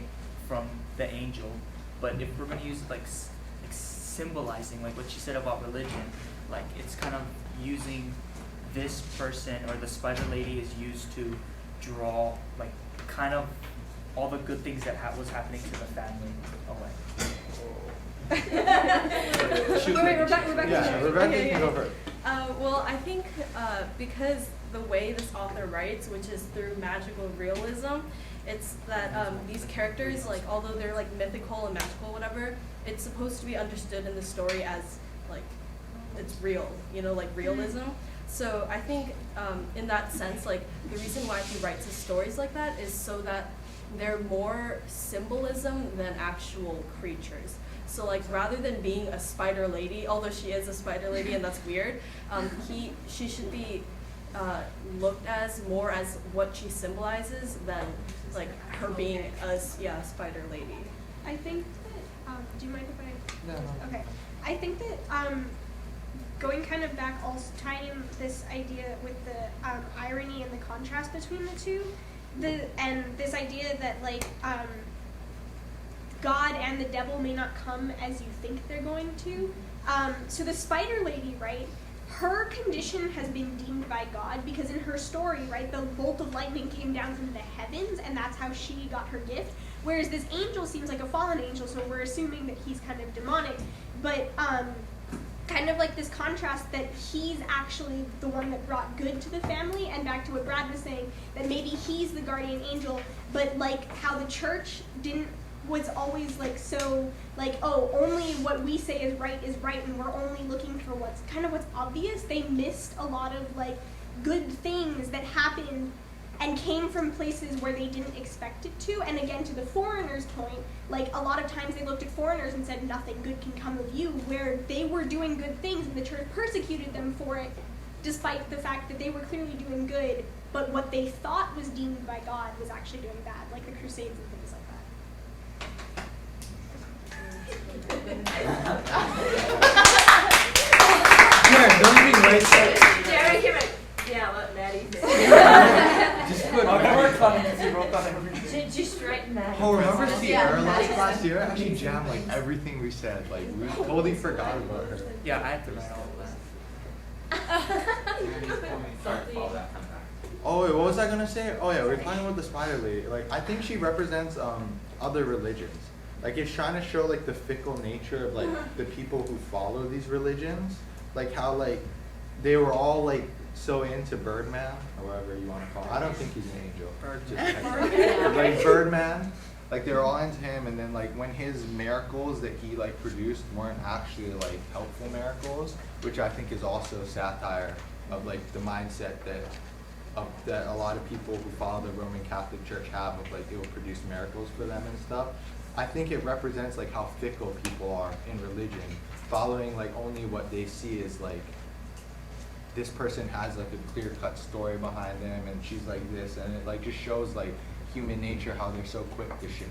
from the angel. But if we're gonna use like symbolizing, like what she said about religion, like it's kind of using this person, or the Spider Lady is used to draw like kind of all the good things that was happening to the family away. Wait, Rebecca. Yeah, Rebecca can go first. Well, I think because the way this author writes, which is through magical realism, it's that these characters, like although they're like mythical and magical, whatever, it's supposed to be understood in the story as like it's real, like realism. So I think in that sense, like the reason why he writes his stories like that is so that they're more symbolism than actual creatures. So like rather than being a spider lady, although she is a spider lady and that's weird, she should be looked as more as what she symbolizes than like her being a spider lady. I think that, do you mind if I? No. Okay. I think that going kind of back, also tying this idea with the irony and the contrast between the two, and this idea that like God and the devil may not come as you think they're going to. So the spider lady, right? Her condition has been deemed by God because in her story, right, the bolt of lightning came down from the heavens, and that's how she got her gift. Whereas this angel seems like a fallen angel, so we're assuming that he's kind of demonic. But kind of like this contrast that he's actually the one that brought good to the family, and back to what Brad was saying, that maybe he's the guardian angel, but like how the church was always like so like, oh, only what we say is right, and we're only looking for what's obvious. They missed a lot of like good things that happened and came from places where they didn't expect it to. And again, to the foreigners' point, like a lot of times they looked at foreigners and said nothing good can come of you, where they were doing good things and the church persecuted them for it, despite the fact that they were clearly doing good, but what they thought was deemed by God was actually doing bad, like the Crusades and things like that. Yeah, don't even write that. Jerry, come here. Yeah, what Maddie said. Just put. Just write Maddie. Oh, remember Sierra last year? Actually jammed like everything we said. Like we totally forgot about her. Yeah, I had to write all of that. Oh wait, what was I gonna say? Oh yeah, we were talking about the spider lady. Like I think she represents other religions. Like it's trying to show like the fickle nature of like the people who follow these religions. Like how like they were all like so into Birdman or whatever you want to call him. I don't think he's an angel. Like Birdman. Like they were all into him, and then like when his miracles that he like produced weren't actually like helpful miracles, which I think is also satire of like the mindset that a lot of people who follow the Roman Catholic Church have of like it will produce miracles for them and stuff. I think it represents like how fickle people are in religion, following like only what they see as like this person has like a clear-cut story behind them, and she's like this, and it like just shows like human nature, how they're so quick to shit.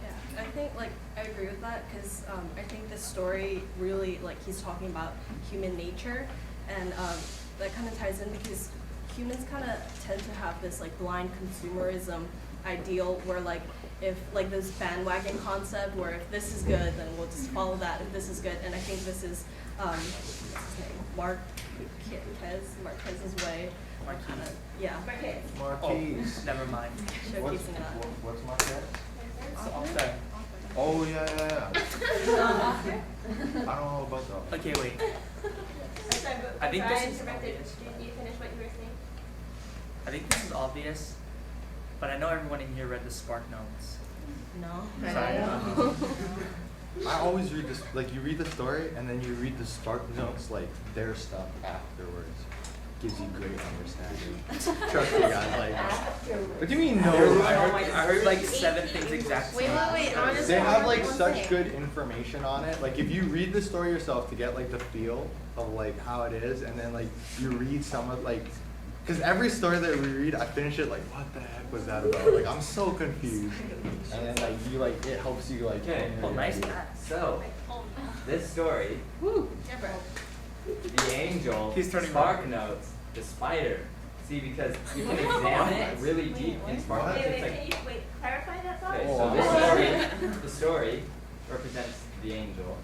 Yeah, I think like I agree with that because I think the story really like he's talking about human nature, and that kind of ties in because humans kind of tend to have this like blind consumerism ideal where like if like this bandwagon concept where if this is good then we'll just follow that if this is good, and I think this is what's his name, Marquez's way of kind of Marquez. Marquise. Never mind. showcasing that. What's Marquez? It's author. Oh yeah. I don't know about that. Okay, wait. I'm sorry, but I think before this is interrupted, obvious. did you finish what you were saying? I think this is obvious, but I know everyone in here read the Spark Notes. No. Sorry. I always read this, like you read the story and then you read the Spark Notes, like their stuff afterwards. Gives you great understanding. Trust me guys, like, what do you mean no? I heard like 7 things exactly. Wait, honestly. They have like such good information on it. Like if you read the story yourself to get like the feel of like how it is, and then like you read some of like, because every story that we read, I finish it like, what the heck was that about? Like I'm so confused. And then like you like it helps you like. Okay. Oh, nice. So, this story, the angel, He's turning Spark red. Notes, the spider. See, because you can examine it really deep in Spark Notes. It's like, Can you clarify that thought? okay, so the story represents the angel,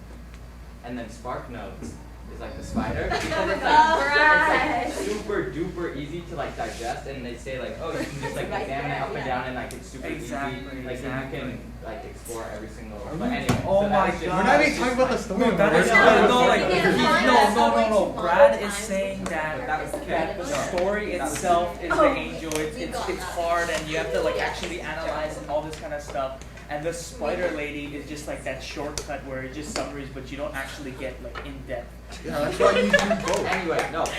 and then Spark Notes is like the spider. Because it's like super duper easy to like digest, and they say like, oh, you can just like examine it up and down, and like it's super Exactly, easy. Like exactly. you can like explore every single. But anyway, Oh so my that's just- God. We're not even talking about the story. No, that is We're not, talking no, about like, the- no. Brad is saying that, That was that the story itself is the angel. It's hard, and you have to like actually analyze and all this kind of stuff. And the spider lady is just like that shortcut where it's just summaries, but you don't actually get like in depth. Yeah, that's why you do both. Anyway, no, so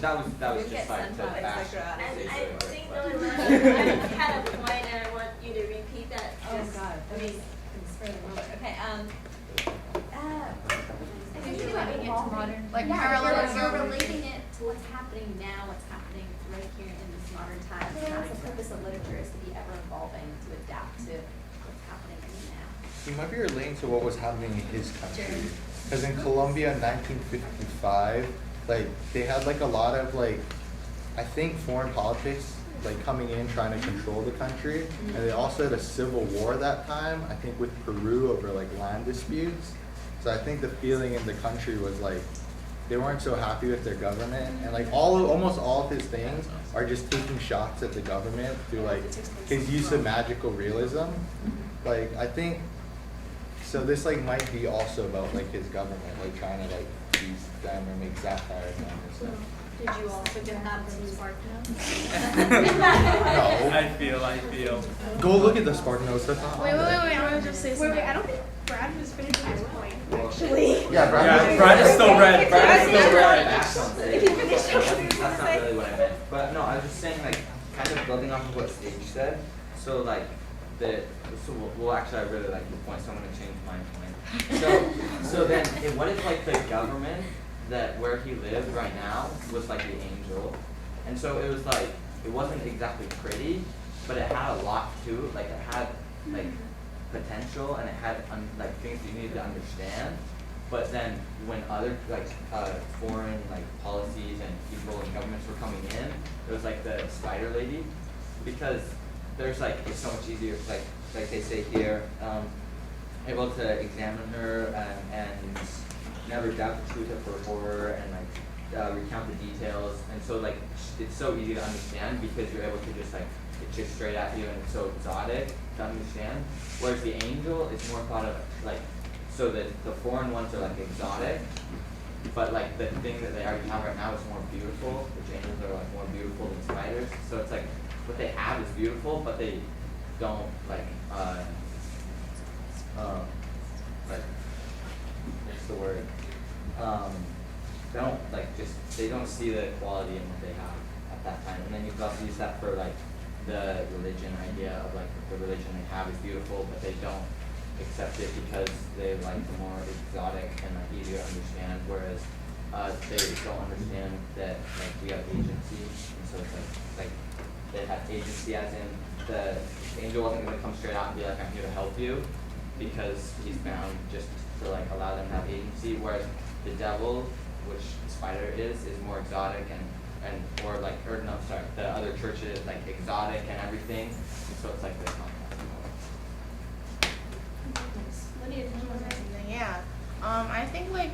that was just like to bash. And I think no, I had a point and I want you to repeat that. Oh Just- God, I mean, spur of the moment. Okay, Thinking about it into modern, like yeah, parallelism. you're relating it to what's happening now, what's happening right here in this modern time. That's the purpose of literature, is to be ever evolving, to adapt to what's happening now. He might be relating to what was happening in his country. Because in Colombia in 1955, like they had like a lot of like, I think foreign politics like coming in trying to control the country, and they also had a civil war that time. I think with Peru over like land disputes. So I think the feeling in the country was like they weren't so happy with their government, and like almost all of his things are just taking shots at the government through like his use of magical realism. Like I think. So this like might be also about like his government, like trying to like tease them or make satire of them and stuff. Did you also get that from Spark Notes? No. I feel. Go look at the Spark Notes. That's not on Wait, there. I want to just say Wait, something. I don't think Brad was finishing his point, actually. Yeah, Brad. Brad is still red. Brad is still red. That's not really what I meant. But no, I was just saying like kind of building off of what Sage said. So like well actually I really like your point, so I'm gonna change my point. So then what if like the government that where he lived right now was like the angel, and so it was like it wasn't exactly pretty, but it had a lot to it. Like it had like potential, and it had like things you needed to understand. But then when other like foreign like policies and people and governments were coming in, it was like the spider lady, because there's like it's so much easier like they say here, able to examine her and never doubt the truth of her horror and like recount the details, and so like it's so easy to understand because you're able to just like it's just straight at you and it's so exotic to understand. Whereas the angel is more thought of like so that the foreign ones are like exotic, but like the thing that they already have right now is more beautiful. The angels are like more beautiful than spiders, so it's like what they have is beautiful, but they don't like what's the word? They don't like they don't see the quality in what they have at that time. And then you can also use that for like the religion idea of like the religion they have is beautiful, but they don't accept it because they like the more exotic and like easier to understand, whereas they don't understand that like we have agency, and so it's like they have agency as in the angel wasn't going to come straight out and be like, I'm here to help you, because he's bound just to like allow them to have agency, whereas the devil, which the spider is more exotic and or no, sorry, the other churches like exotic and everything. So it's like this contrast. Lydia, did you want to say something? Yeah. I think like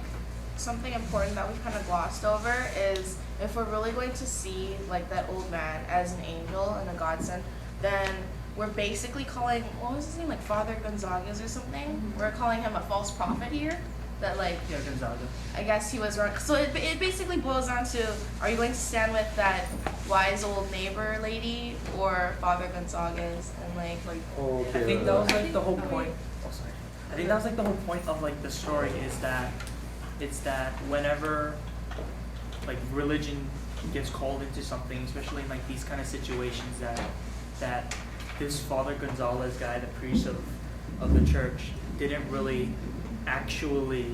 something important that we kind of glossed over is if we're really going to see like that old man as an angel and a godsend, then we're basically calling, what was his name, like Father Gonzagas or something? Mm-hmm. We're calling him a false prophet here. That like, Yeah, Gonzaga. I guess he was wrong. So it basically boils down to, are you going to stand with that wise old neighbor lady or Father Gonzagas? And like I think that was like the whole point. Oh, sorry. I think that was like the whole point of like the story is that it's that whenever like religion gets called into something, especially in like these kind of situations, that this Father Gonzalez guy, the priest of the church, didn't really actually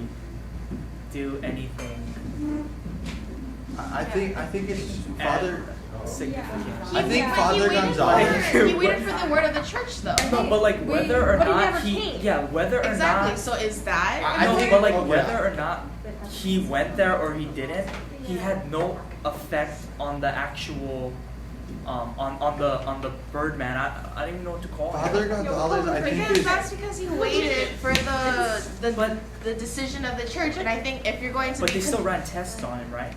do anything. I think it's Father. Significant. I think But Father he waited Gonzalez. he waited for the word of the church though. No, but like whether or but he not never came. whether or Exactly. not So is that? I no, think- but like oh, yeah. whether or not he went there or he didn't, he had no effect on the actual on the Birdman. I don't even know what to call Father him. Gonzalez, I think Because is. that's because he waited for the decision of the church, and I think if you're going to But be they still ran tests on him, right?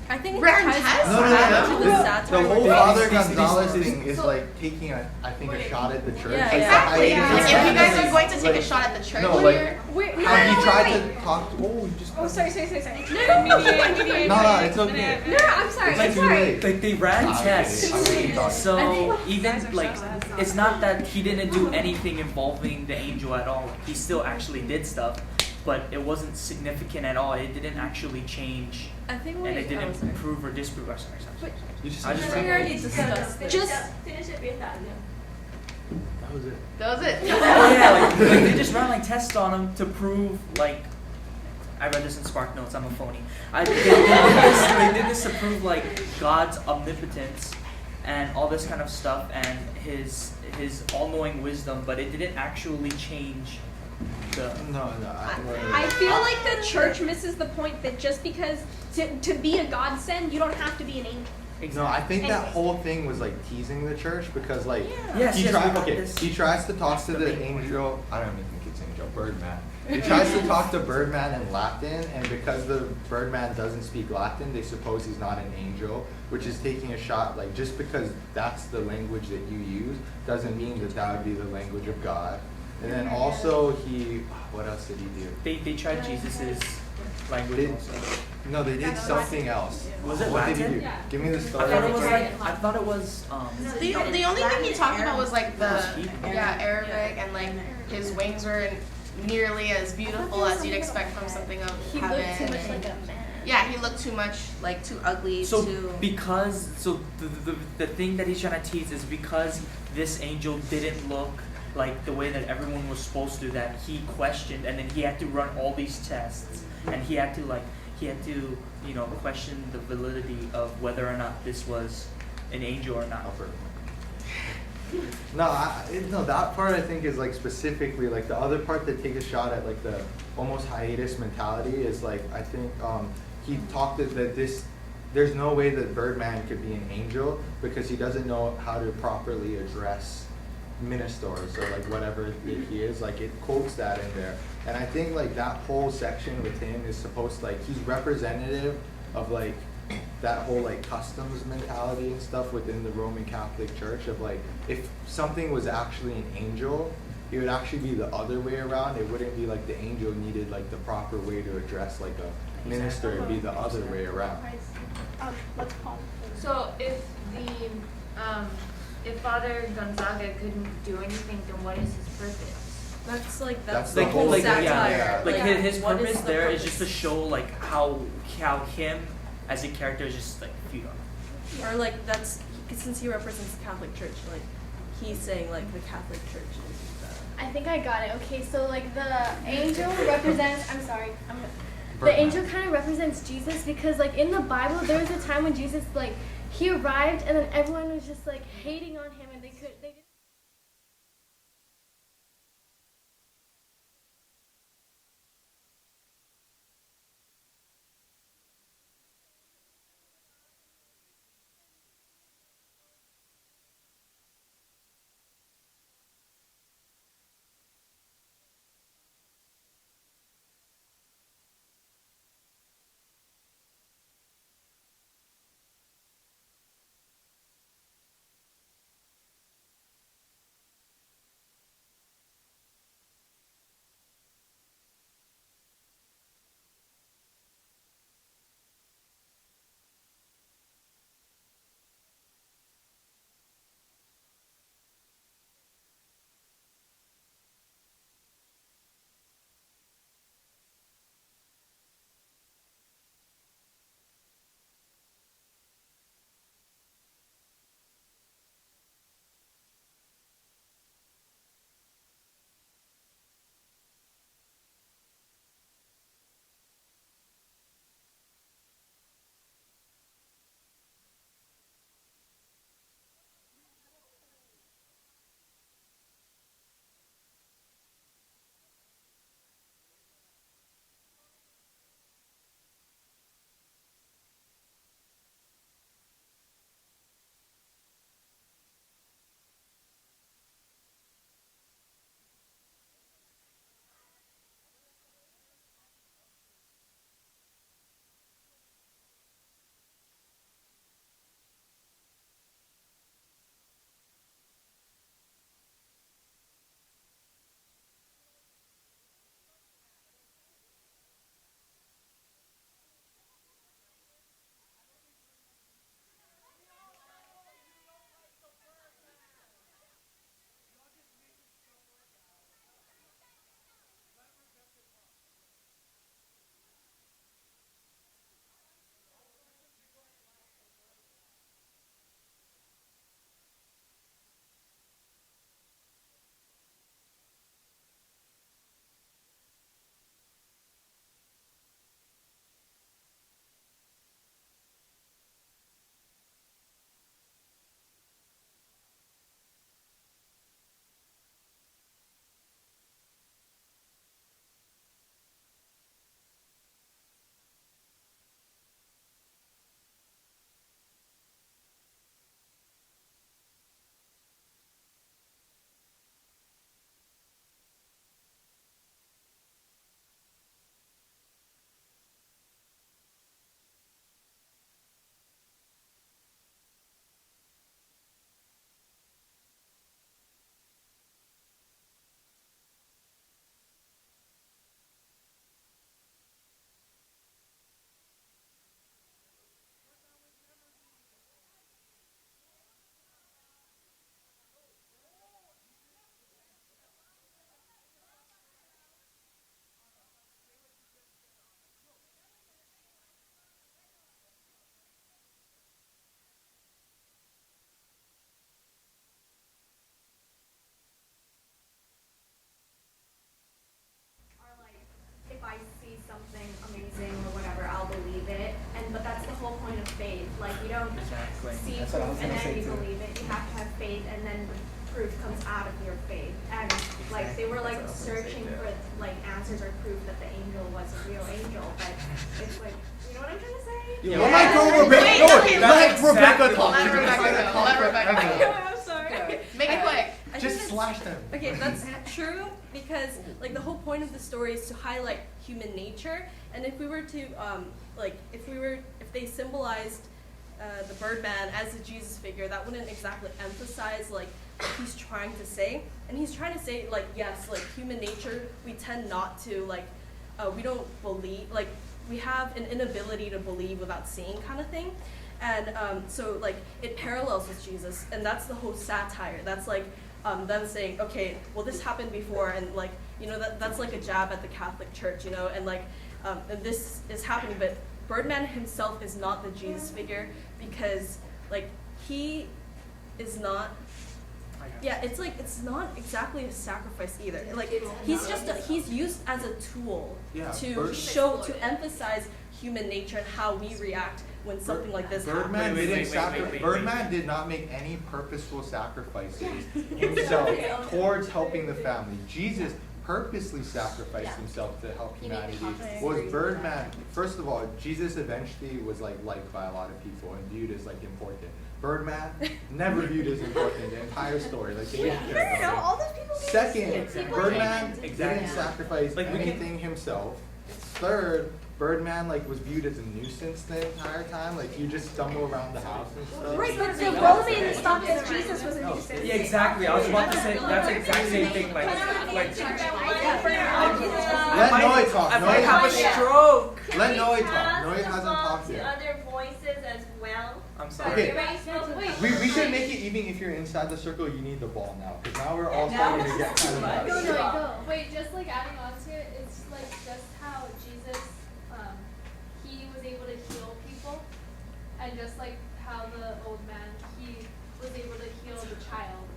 I think it Ran ties tests? No, back to the no. satire. The whole where Father These- Gonzalez these- thing is like taking a shot at the church. Yeah, like, exactly. yeah. Like, if you guys are going to take a Like, shot at the church no, here, like, Wait, how he tried wait. to talk. Oh, you just. Oh, sorry. No, it's okay. No, I'm sorry. It's I'm too sorry. late. Like they ran I'm tests, kidding. I'm so I even like it's not that he didn't do anything involving the angel at all. He still actually did stuff, but it wasn't significant at all. It didn't actually change, I think and it didn't prove or disprove. Oh, sorry. You just. I just we already discussed this. Finish it with that. That was it. that was it. Oh yeah, like they just ran like tests on him to prove like. I read this in Spark Notes. I'm a phony. They did this to prove like God's omnipotence and all this kind of stuff and his all-knowing wisdom, but it didn't actually change the. No. I feel like the church misses the point that just because to be a godsend, you don't have to be an angel. No, I think that Anyways. whole thing was like teasing the church because like Yes, he yes, tried. we got Okay, this. he tries to talk to the angel. I don't even think it's angel. Birdman. He tries to talk to Birdman in Latin, and because the Birdman doesn't speak Latin, they suppose he's not an angel, which is taking a shot. Like just because that's the language that you use doesn't mean that that would be the language of God. And then also what else did he do? They tried Jesus's language They- also. No, they did something else. Was it What did he Latin? do? Give me the I story. thought it was like I thought it was The only thing he talked about was like the Arabic. Arabic and like his wings weren't nearly as beautiful as you'd expect from something of He heaven. looked too much and- like a man. Yeah, he looked too much like too ugly. So too. the thing that he's trying to tease is because this angel didn't look like the way that everyone was supposed to, that he questioned, and then he had to run all these tests, and he had to question the validity of whether or not this was an angel or not. No, that part I think is like specifically like the other part that take a shot at like the almost hiatus mentality is like I think he talked that there's no way that Birdman could be an angel because he doesn't know how to properly address ministers or like whatever that he is. Like it quotes that in there, and I think like that whole section with him is supposed to, like he's representative of like that whole like customs mentality and stuff within the Roman Catholic Church of like if something was actually an angel, it would actually be the other way around. It wouldn't be like the angel needed like the proper way to address like a minister. It'd be the other way around. Let's call. So if Father Gonzaga couldn't do anything, then what is his purpose? That's Like, the whole like, thing. yeah, like his what is purpose the there is purpose? just to show like how him as a character is just like futile. Or like since he represents the Catholic Church, like he's saying like the Catholic Church is I think I got it. Okay, so like the angel represents. The angel kind of represents Jesus because like in the Bible there was a time when Jesus like he arrived and then everyone was just like hating on him and they didn't. That's what I was and gonna then say you too. believe it. You have to have faith, and then proof comes out of your faith. And like they were like searching for like answers or proof that the angel was a real angel, but it's like, you know what I'm trying to say? Yeah. Let go, Rebecca. No, let Rebecca talk. Let Rebecca go. Let Rebecca go. I'm sorry. Make it quick. I think Just that's- slash them. Okay, that's true because like the whole point of the story is to highlight human nature, and if we were to if they symbolized the Birdman as a Jesus figure, that wouldn't exactly emphasize like what he's trying to say. And he's trying to say like, yes, like human nature, we tend not to like we don't believe, like we have an inability to believe without seeing kind of thing. And so like it parallels with Jesus, and that's the whole satire. That's like them saying, okay, well this happened before, and like, you know, that's like a jab at the Catholic Church, you know, and like and this is happening, but Birdman himself is not the Jesus figure because like he is not. Yeah, it's like it's not exactly a sacrifice either. Like he's just he's used as a tool to emphasize human nature and how we react when something like this happens. Birdman Wait. Birdman did not make any purposeful sacrifices himself towards helping the family. Jesus purposely sacrificed himself to help humanity. Was Birdman, first of all, Jesus eventually was liked by a lot of people and viewed as like important. Birdman never viewed as important. The entire story, like they didn't care about all those people. Second, Birdman Exactly. didn't sacrifice Like, we can- anything himself. Third, Birdman like was viewed as a nuisance the entire time. Like you just stumble around the house and stuff. Right, but the Romans thought that Jesus was a nuisance. Yeah, exactly. I was about to say that's the exact same thing. Like Let Noe talk. I might have a stroke. Let Noe We talk. pass Noe the hasn't ball talked to yet. other voices as well. I'm sorry. Okay. Wait. We should make it even if you're inside the circle. You need the ball now because now we're all starting to get kind of Go, nuts. Noe, go. Wait, just like adding on to it, it's like just how Jesus, he was able to heal people, and just like how the old man, he was able to heal the child.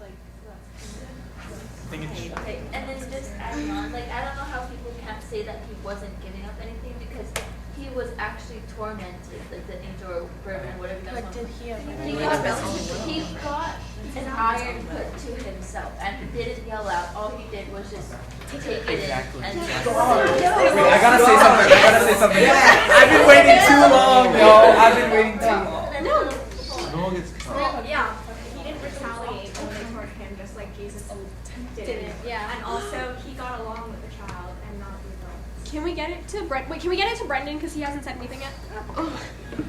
Like, that's Okay, and then just adding on, like I don't know how people can't say that he wasn't giving up anything because he was actually tormented, like the angel or Birdman, whatever you guys want. He got an iron put to himself, and he didn't yell out. All he did was just take it in and Wait, I gotta say something. I've been waiting too long, yo. I've been waiting too long. Noel gets Yeah, he didn't retaliate only toward him, just like Jesus didn't. Yeah. And also, he got along with the child and not with the. Can we get it to Brent? Wait, can we get it to Brendan because he hasn't said anything yet?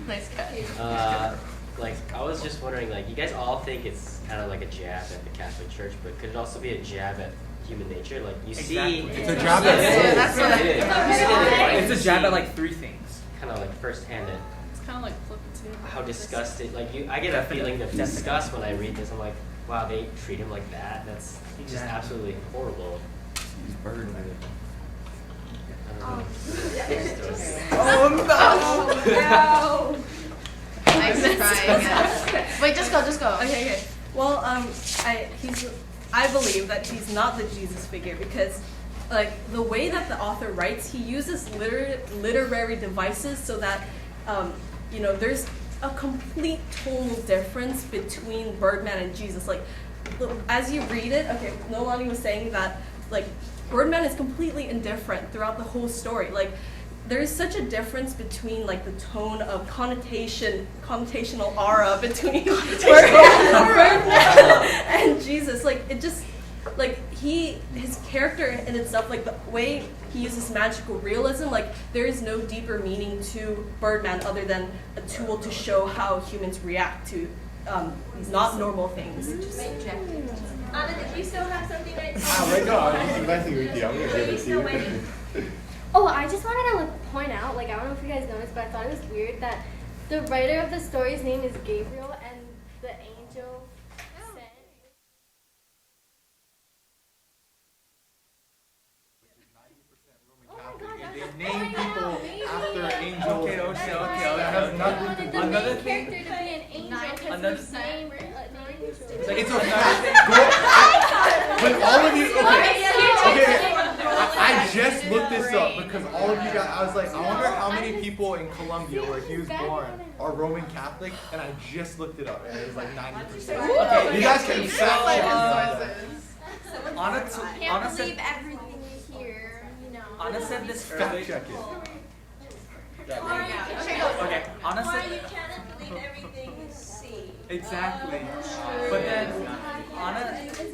Nice cut. Like, I was just wondering, like, you guys all think it's kind of like a jab at the Catholic Church, but could it also be a jab at human nature? Like, you see... It's a jab at That's what It's a jab at like three things. Kind of like firsthand at It's kind of like flipping too. how disgusted... Like, I get a feeling of disgust when I read this. I'm like, wow, they treat him like that? That's just Exactly. absolutely horrible. He's Birdman. Oh no! Nice try. Wait, just go. Okay. Well, I believe that he's not the Jesus figure because, like, the way that the author writes, he uses literary devices so that, you know, there's a complete tonal difference between Birdman and Jesus. Like, as you read it, okay, Nolani was saying that, like, Birdman is completely indifferent throughout the whole story. Like, there is such a difference between like the tone of connotational aura between Birdman and Jesus. Like it just like his character in itself, like the way he uses magical realism, like there is no deeper meaning to Birdman other than a tool to show how humans react to not normal things. Anna, did you still have something that? Right now, I'm just messing with you. I'm gonna give it to you. Oh, I just wanted to like point out, like I don't know if you guys noticed, but I thought it was weird that the writer of the story's name is Gabriel and the angel sent. Oh my God, that's They name people after angels. Okay. That has nothing to do. Another the thing- main character to be an angel because Another- his name It's like It's okay. But all of you, okay. I just looked this up because all of you guys, I was like, I wonder how how many people in Colombia where he was born are Roman Catholic, and I just looked it up, and it was like 90%. Okay, You guys can fact check Can't believe everything you hear, you know. Anna said this Fact earlier. check it. Okay, Anna Why said. you cannot believe everything you see. Exactly. But then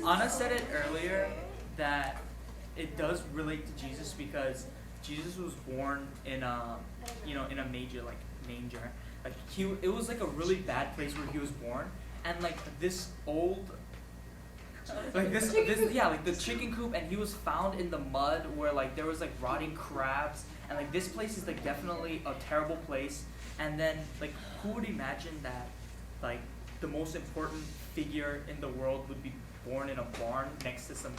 Anna said it earlier that it does relate to Jesus because Jesus was born in a in a major like manger. Like it was like a really bad place where he was born, and like this old like this like the chicken coop, and he was found in the mud where like there was like rotting crabs, and like this place is like definitely a terrible place. And then like who would imagine that like the most important figure in the world would be born in a barn next to some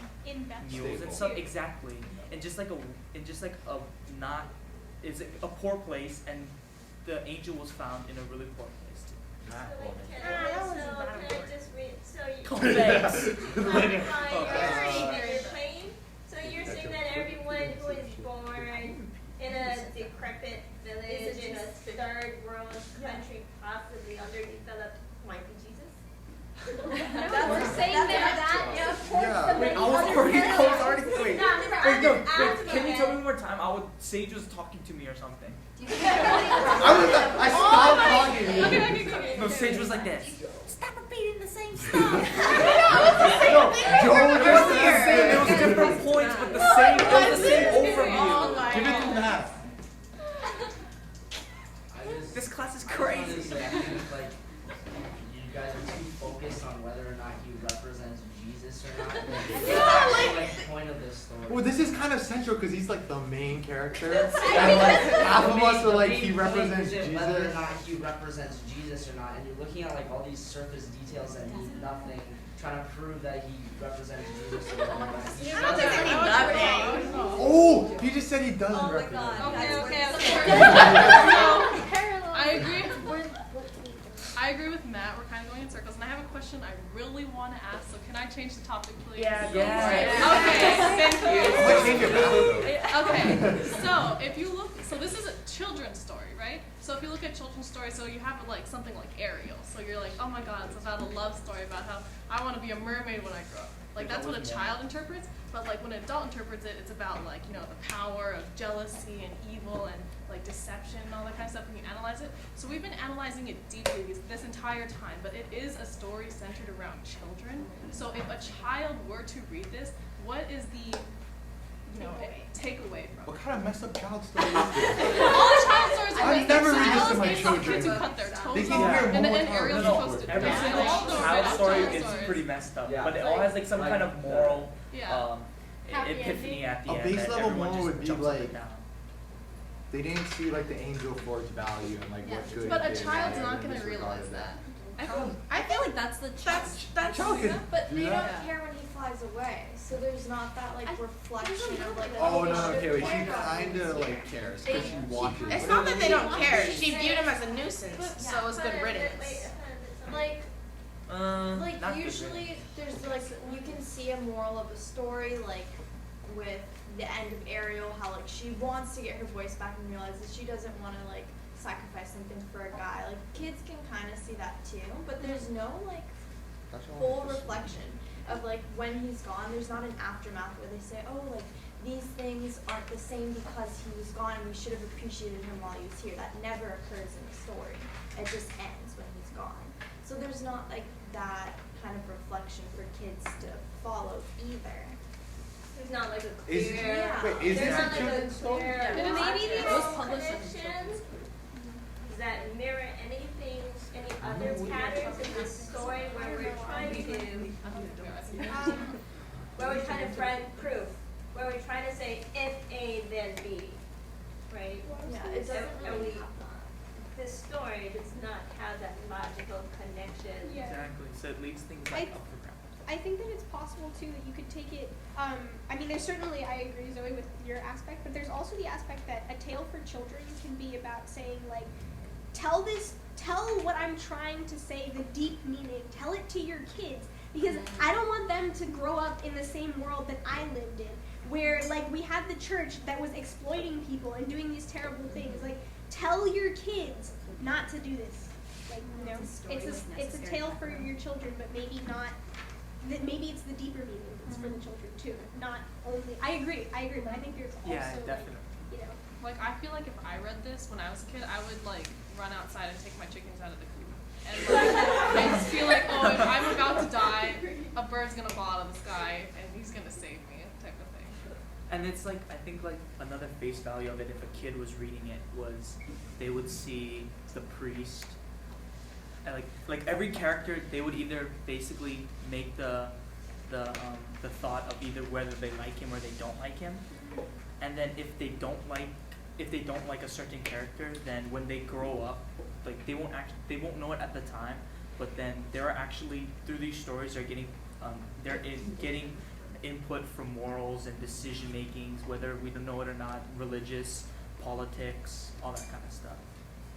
mules and stuff? Exactly. And just like a poor place, and the angel was found in a really poor place too. Can I just read? So you Thanks. your claim. So you're saying that everyone who is born in a decrepit village in a third world country, possibly underdeveloped, might be Jesus? We're saying that Yeah. Wait, I was already can you tell me one more time? Sage was talking to me or something. I stopped talking. No, Sage was like this. Stop repeating the same stuff. No, Joel was just the same. It was different points, but the same. It was the same overview. Give it to Matt. This class is I crazy. just wanna say, I think, like, you guys are too focused on whether or not he represents Jesus or not. That's the point of this story. Well, this is kind of central because he's like the main character, and like half of us are like he represents Isn't whether or Jesus. not he represents Jesus or not, and you're looking at like all these surface details that mean nothing, trying to prove that he represents Jesus or not. He doesn't. Oh, he just said he doesn't represent. I agree with Matt. We're kind of going in circles, and I have a question I really want to ask. So can I change the topic, please? Yeah. Okay. Thank you. Let's change it back. Okay. So if you look, so this is a children's story, right? So if you look at children's stories, so you have like something like Ariel. So you're like, oh my God, it's about a love story about how I want to be a mermaid when I grow up. Like that's what a child interprets. But like when an adult interprets it, it's about like the power of jealousy and evil and like deception and all that kind of stuff when you analyze it. So we've been analyzing it deeply this entire time, but it is a story centered around children. So if a child were to read this, what is the takeaway from it? What kind of messed up child story is this? All the child stories are I've never read this to my based on children. kids who cut their toes They can off, hear and more then times. Ariel's No, supposed to. Every Yeah, single all those child are story child is stories. pretty messed up, Yeah. but it all has like some kind of moral Yeah. epiphany at the A end. base that level everyone moral just would be jumps up like- and down. They didn't see like the angel for its value and like what good. But it a did, child's and not then going to realize disregarded that. I feel like that's the That child could But do they that. don't care when he flies away, so there's not that like reflection of like. Oh they no, should okay, wait, she care about kinda him. like cares because she watches. It's not that they don't care. She viewed him as a nuisance, so it was good riddance. Like Not good usually there's like you can see a moral of a story like with the end of Ariel, how like she wants to get her voice back and realizes she doesn't want to like sacrifice something for a guy. Like kids can kind of see that too, but there's no like full reflection of like when he's gone. There's not an aftermath where they say, oh, like these things aren't the same because he was gone and we should have appreciated him while he was here. That never occurs in the story. It just ends when he's gone. So there's not like that kind of reflection for kids to follow either. There's not like a Is- clear. wait, is there's this a not like children's story? clear Yeah, logic maybe or it was published as a connections that mirror anything, any other patterns in this story where we're trying to find proof, where we're trying to say if A then B, right? Yeah, it doesn't really have This story does not have that logical connection. Yeah. Exactly. So it leaves things I- like up for grabs. I think that it's possible too that you could take it. I mean, there's certainly, I agree, Zoe, with your aspect, but there's also the aspect that a tale for children can be about saying like, tell what I'm trying to say, the deep meaning, tell it to your kids, because I don't want them to grow up in the same world that I lived in, where like we had the church that was exploiting people and doing these terrible things. Like, tell your kids not to do this. Like, you know, it's a tale for your children, but maybe not. Maybe it's the deeper meaning. It's for the children too, not only. I agree, but I think there's also definitely. like, you know. Like, I feel like if I read this when I was a kid, I would like run outside and take my chickens out of the coop. And like, I just feel like, oh, if I'm about to die, a bird's gonna fall out of the sky and he's gonna save me, type of thing. And it's like, I think like another face value of it, if a kid was reading it, was they would see the priest, and like every character, they would either basically make the thought of either whether they like him or they don't like him, and then if they don't like a certain character, then when they grow up, like they won't know it at the time, but then they're actually, through these stories, they're getting getting input from morals and decision makings, whether we know it or not, religious, politics, all that kind of stuff.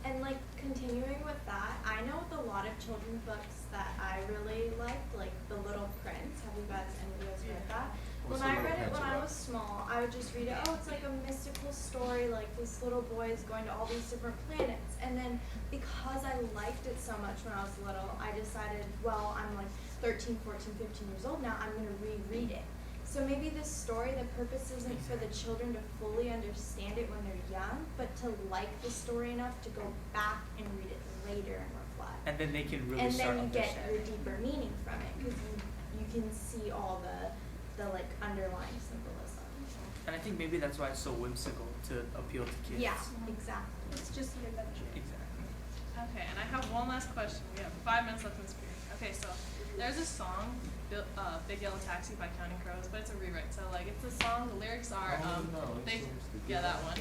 And like continuing with that, I know with a lot of children's books that I really liked, like The Little Prince. Have you guys, any of you guys read that? When I read it when I was small, I would just read it, oh, it's like a mystical story, like this little boy is going to all these different planets. And then because I liked it so much when I was little, I decided, well, I'm like 13, 14, 15 years old now, I'm going to reread it. So maybe this story, the purpose isn't for the children to fully understand it when they're young, but to like the story enough to go back and read it later and reflect. And then they can really start understanding. And then you get your deeper meaning from it, because you can see all the like underlying symbolism. And I think maybe that's why it's so whimsical to appeal to kids. Yeah, exactly. It's just an adventure. Exactly. Okay, and I have one last question. We have 5 minutes left in this period. Okay, so there's a song, Big Yellow Taxi by Counting Crows, but it's a rewrite. So like, it's a song. The lyrics are that one.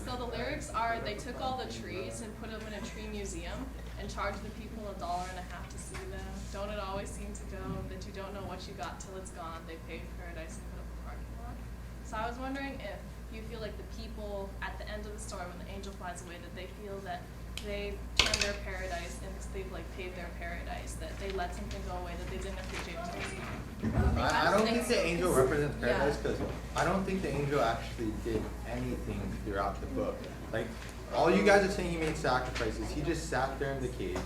So the lyrics are, they took all the trees and put them in a tree museum and charged the people $1.50 to see them. Don't it always seem to go that you don't know what you got till it's gone? They paved paradise and put up a parking lot. So I was wondering if you feel like the people at the end of the story, when the angel flies away, that they feel that they turned their paradise and they've like paved their paradise, that they let something go away that they didn't appreciate until it's gone. I don't think the angel represents paradise, because I don't think the angel actually did anything throughout the book. Like, all you guys are saying he made sacrifices. He just sat there in the cage.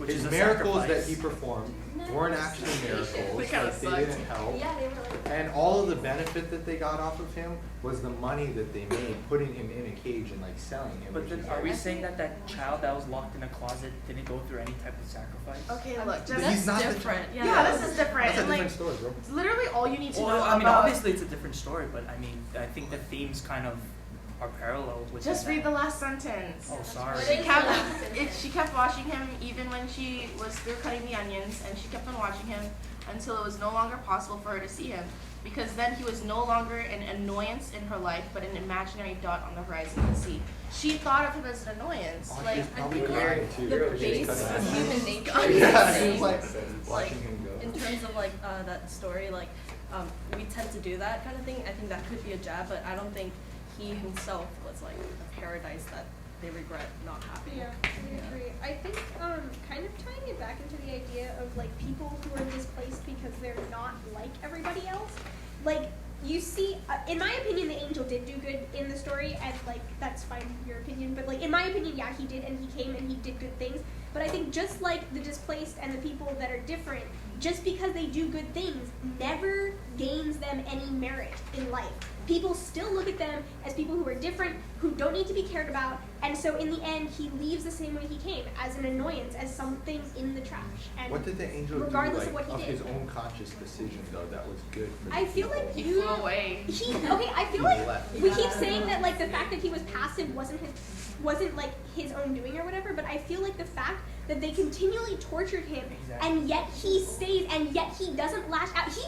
His miracles that he performed weren't actually miracles. Like, they didn't help. Yeah, they were like. And all of the benefit that they got off of him was the money that they made putting him in a cage and like selling him. But then, are we saying that that child that was locked in a closet didn't go through any type of sacrifice? Okay, look, He's not different. yeah, this is different. That's a And, different like, story, bro. literally all you need to know Well, I mean, about. obviously it's a different story, but I mean, I think the themes kind of are parallel with Just that. read the last sentence. Oh, sorry. She kept watching him even when she was through cutting the onions, and she kept on watching him until it was no longer possible for her to see him, because then he was no longer an annoyance in her life, but an imaginary dot on the horizon of the sea. She thought of him as an annoyance. Oh, Like, she's probably I think crying too. the because she's base cutting of onions. human nature Yeah, is she the was like same. watching him go. In terms of like that story, like we tend to do that kind of thing. I think that could be a jab, but I don't think he himself was like a paradise that they regret not having. Yeah, I agree. I think kind of tying it back into the idea of like people who are displaced because they're not like everybody else. Like, you see, in my opinion, the angel did do good in the story, and like that's fine, your opinion. But like in my opinion, yeah, he did, and he came and he did good things. But I think just like the displaced and the people that are different, just because they do good things never gains them any merit in life. People still look at them as people who are different, who don't need to be cared about, and so in the end, he leaves the same way he came, as an annoyance, as something in the trash. And What did the angel do, regardless like, of what he of did. his own conscious decision, though, that was good for the I feel people? like He you. flew away. I feel He like left. we keep saying that like the fact that he was passive wasn't like his own doing or whatever, but I feel like the fact that they continually tortured him, and yet he stays, and yet he doesn't lash out. He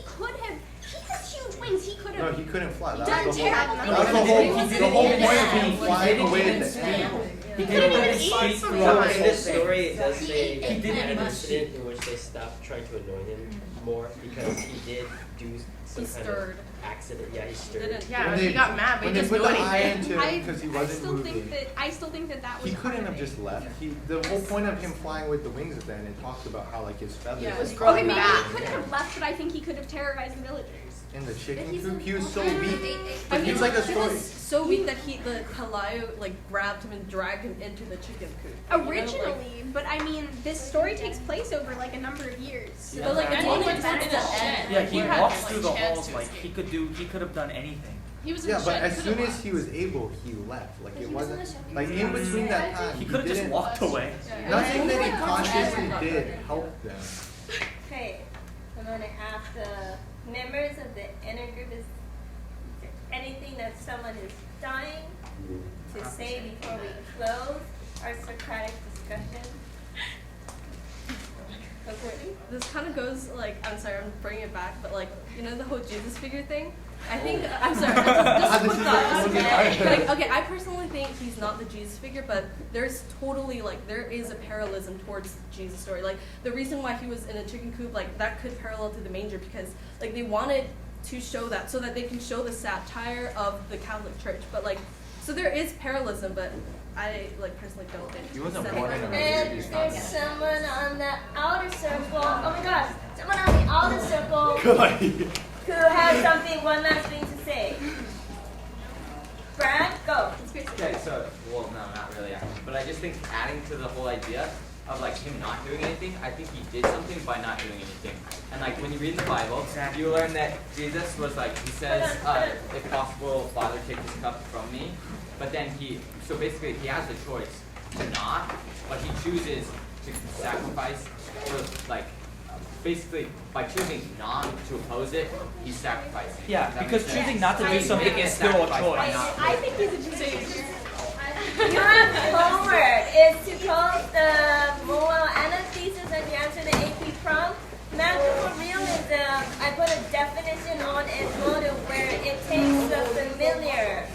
has huge wings. He could have. No, he couldn't fly. Done That was the terrible whole, that was the whole point of him flying away at the end. he couldn't even eat So in sometimes. this story, it does say He that didn't an even incident in which they the stuff tried to annoy him more because he did do some He kind stirred. of accident. Yeah, he stirred. Didn't- Yeah, When he they- got mad, but when he they didn't put do the eye anything. into him because he wasn't moving. I still think that was He couldn't have harming. just left. The whole point of him flying with the wings at the end, it talks about how like his feathers. Yeah, it was like, growing Okay, maybe back. he couldn't have left, but I think he could have terrorized the villagers. in the chicken he's coop. in- He was so I weak. mean, But he was like a he story. was so weak that the Kalao like grabbed him and dragged him into the chicken coop. You know, like- Originally, but I mean, this story takes place over like a number of years. So but like Yeah, it's he only went towards back the in the end. shed. Yeah, he had, walks like, through the chance halls to like escape. he could have done anything. He was in Yeah, the but shed. as soon as he was able, he left. Like But it he was in wasn't the shed. like in between that time. He could have just didn't- walked away. Nothing that he Yeah. consciously Yeah. did helped them. Okay, I'm gonna ask the members of the inner group, is there anything that someone is dying to say before we close our Socratic discussion? Okay. This kind of goes like, I'm sorry, I'm bringing it back, but like, you know the whole Jesus figure thing? I think, I'm sorry, just a This quick is thought. like- Like, okay, I personally think he's not the Jesus figure, but there's totally like, there is a parallelism towards the Jesus story. Like, the reason why he was in a chicken coop, like, that could parallel to the manger because, like, they wanted to show that so that they can show the satire of the Catholic Church. But like, so there is parallelism, but I like personally don't think. He wasn't that born it- in a And religious there's family. someone on the outer circle, oh my gosh, someone on the outer circle Good. who has something, one last thing to say. Brad, go. Okay, so, well, no, not really actually, but I just think adding to the whole idea of like him not doing anything, I think he did something by not doing anything. And like when you read in the Bible, you learn that Jesus was like, he says, if possible, Father, take this cup from me. But then so basically he has the choice to not, but he chooses to sacrifice for like, basically by choosing not to oppose it, he's sacrificing. Yeah, Does that because make sense? choosing not to do He's something making is still a sacrifice by choice. not- I think he's a Jesus figure. Your homework is to post the moral analysis and you answer the AP prompt. Magical realism, I put a definition on Edmodo where it takes the familiar